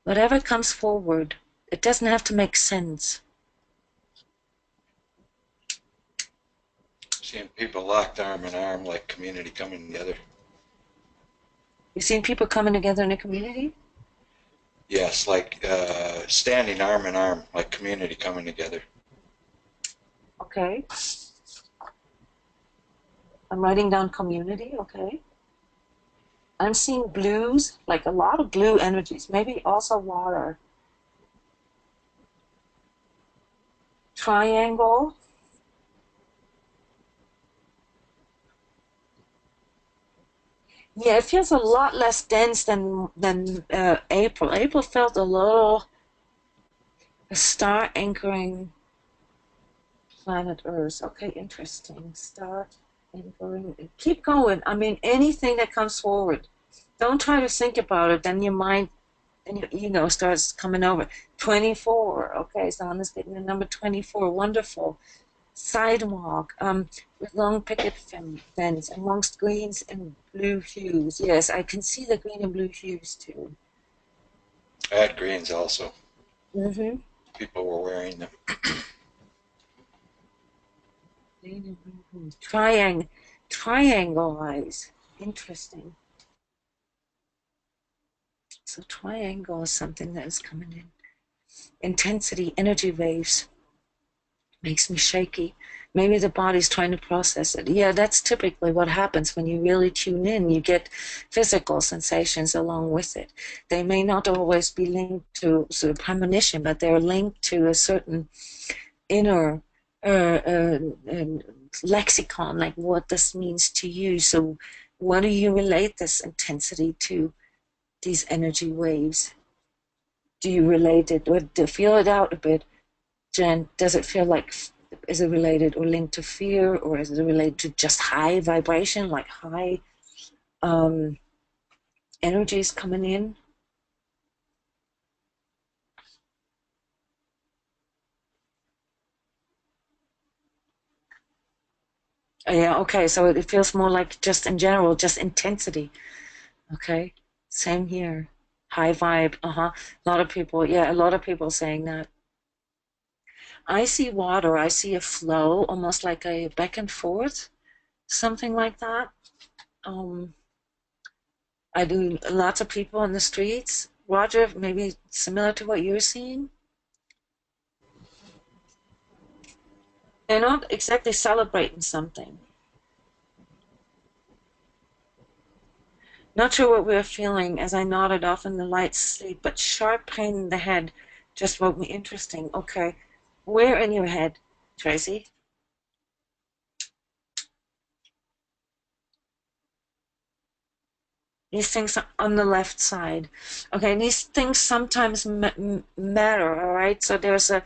whatever comes forward. It doesn't have to make sense. Seeing people locked arm in arm, like community coming together. You've seen people coming together in a community? Yes, like standing arm in arm, like community coming together. Okay. I'm writing down community, okay. I'm seeing blues, like a lot of blue energies, maybe also water. Triangle. Yeah, it feels a lot less dense than April. April felt a star anchoring planet Earth. Okay, interesting. Star anchoring. Keep going. I mean, anything that comes forward. Don't try to think about it. Then your mind and your ego starts coming over. 24. Okay, so I'm just getting the number 24. Wonderful. Sidewalk with long picket fence amongst greens and blue hues. Yes, I can see the green and blue hues too. I had greens also. Mm-hmm. People were wearing them. Triangle eyes. Interesting. So triangle is something that is coming in. Intensity, energy waves. Makes me shaky. Maybe the body's trying to process it. Yeah, that's typically what happens when you really tune in. You get physical sensations along with it. They may not always be linked to sort of premonition, but they're linked to a certain inner lexicon, like what this means to you. So, what do you relate this intensity to? These energy waves? Do you relate it, or to feel it out a bit? Jen, does it feel like, is it related or linked to fear, or is it related to just high vibration, like high um, energies coming in? Yeah, okay, so it feels more like just in general, just intensity. Okay, same here. High vibe, uh-huh. A lot of people, yeah, a lot of people saying that. I see water, I see a flow, almost like a back and forth, something like that. Um, I do lots of people on the streets. Roger, maybe similar to what you're seeing. They're not exactly celebrating something. Not sure what we were feeling as I nodded off in the light sleep, but sharp pain in the head just woke me. Interesting. Okay. Where in your head, Tracy? These things are on the left side. Okay, these things sometimes matter, all right? So there's a,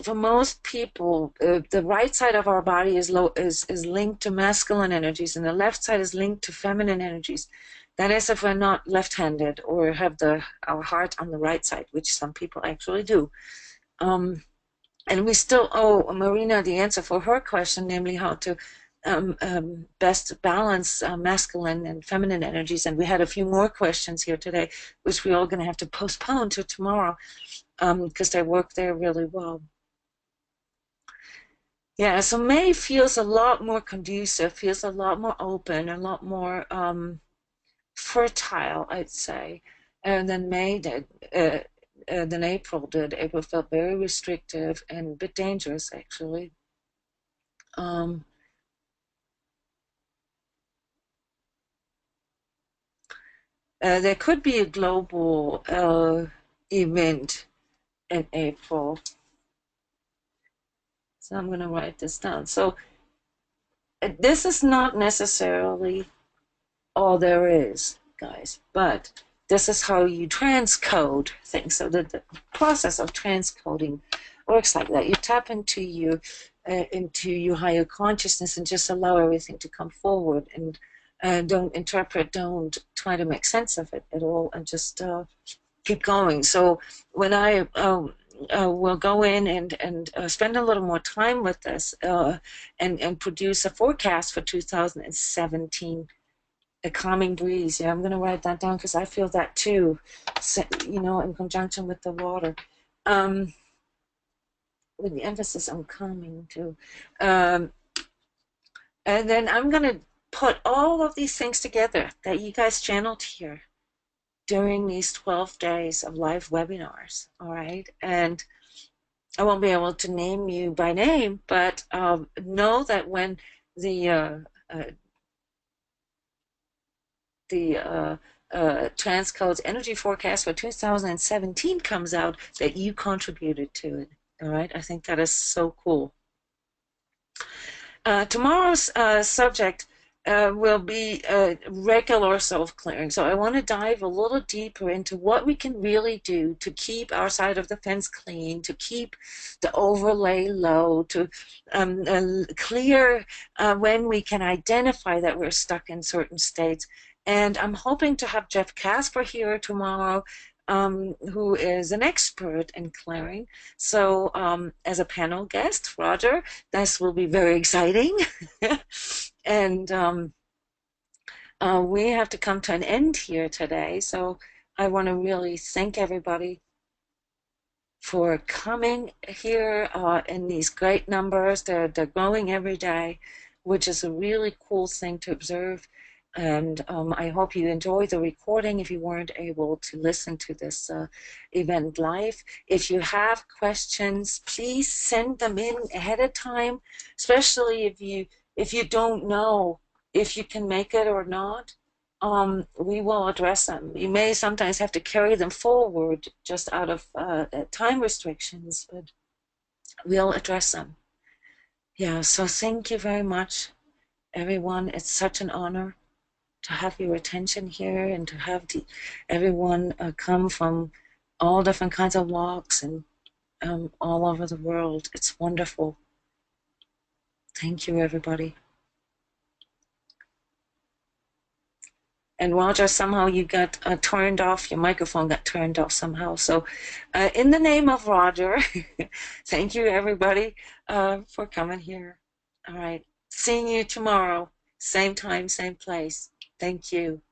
for most people, the right side of our body is linked to masculine energies, and the left side is linked to feminine energies. That is, if we're not left-handed or have our heart on the right side, which some people actually do. And we still owe Marina the answer for her question, namely how to best balance masculine and feminine energies. And we had a few more questions here today, which we're all going to have to postpone to tomorrow because they work there really well. Yeah, so May feels a lot more conducive, feels a lot more open, a lot more fertile, I'd say, and than May did, than April did. April felt very restrictive and a bit dangerous, actually. Um, there could be a global event in April, so I'm going to write this down. So this is not necessarily all there is, guys, but this is how you transcode things. So the process of transcoding works like that. You tap into your higher consciousness and just allow everything to come forward, and don't interpret, don't try to make sense of it at all, and just keep going. So when I will go in and spend a little more time with this and produce a forecast for 2017, a calming breeze. Yeah, I'm going to write that down because I feel that too, so, in conjunction with the water. With the emphasis on calming too. Um, and then I'm going to put all of these things together that you guys channeled here during these 12 days of live webinars, all right? And I won't be able to name you by name, but know that when the transcodes energy forecast for 2017 comes out, that you contributed to it. All right, I think that is so cool. Tomorrow's subject will be regular self-clearing. So I want to dive a little deeper into what we can really do to keep our side of the fence clean, to keep the overlay low, to clear when we can identify that we're stuck in certain states. And I'm hoping to have Jeff Casper here tomorrow, who is an expert in clearing. So as a panel guest, Roger, this will be very exciting. And we have to come to an end here today. So I want to really thank everybody for coming here in these great numbers. They're growing every day, which is a really cool thing to observe. And I hope you enjoyed the recording if you weren't able to listen to this event live. If you have questions, please send them in ahead of time, especially if you don't know if you can make it or not. We will address them. You may sometimes have to carry them forward just out of time restrictions, but we'll address them. Yeah, so thank you very much, everyone. It's such an honor to have your attention here and to have everyone come from all different kinds of walks and all over the world. It's wonderful. Thank you, everybody. And Roger, somehow you got turned off. Your microphone got turned off somehow. So, in the name of Roger, thank you, everybody, for coming here. All right. Seeing you tomorrow. Same time, same place. Thank you.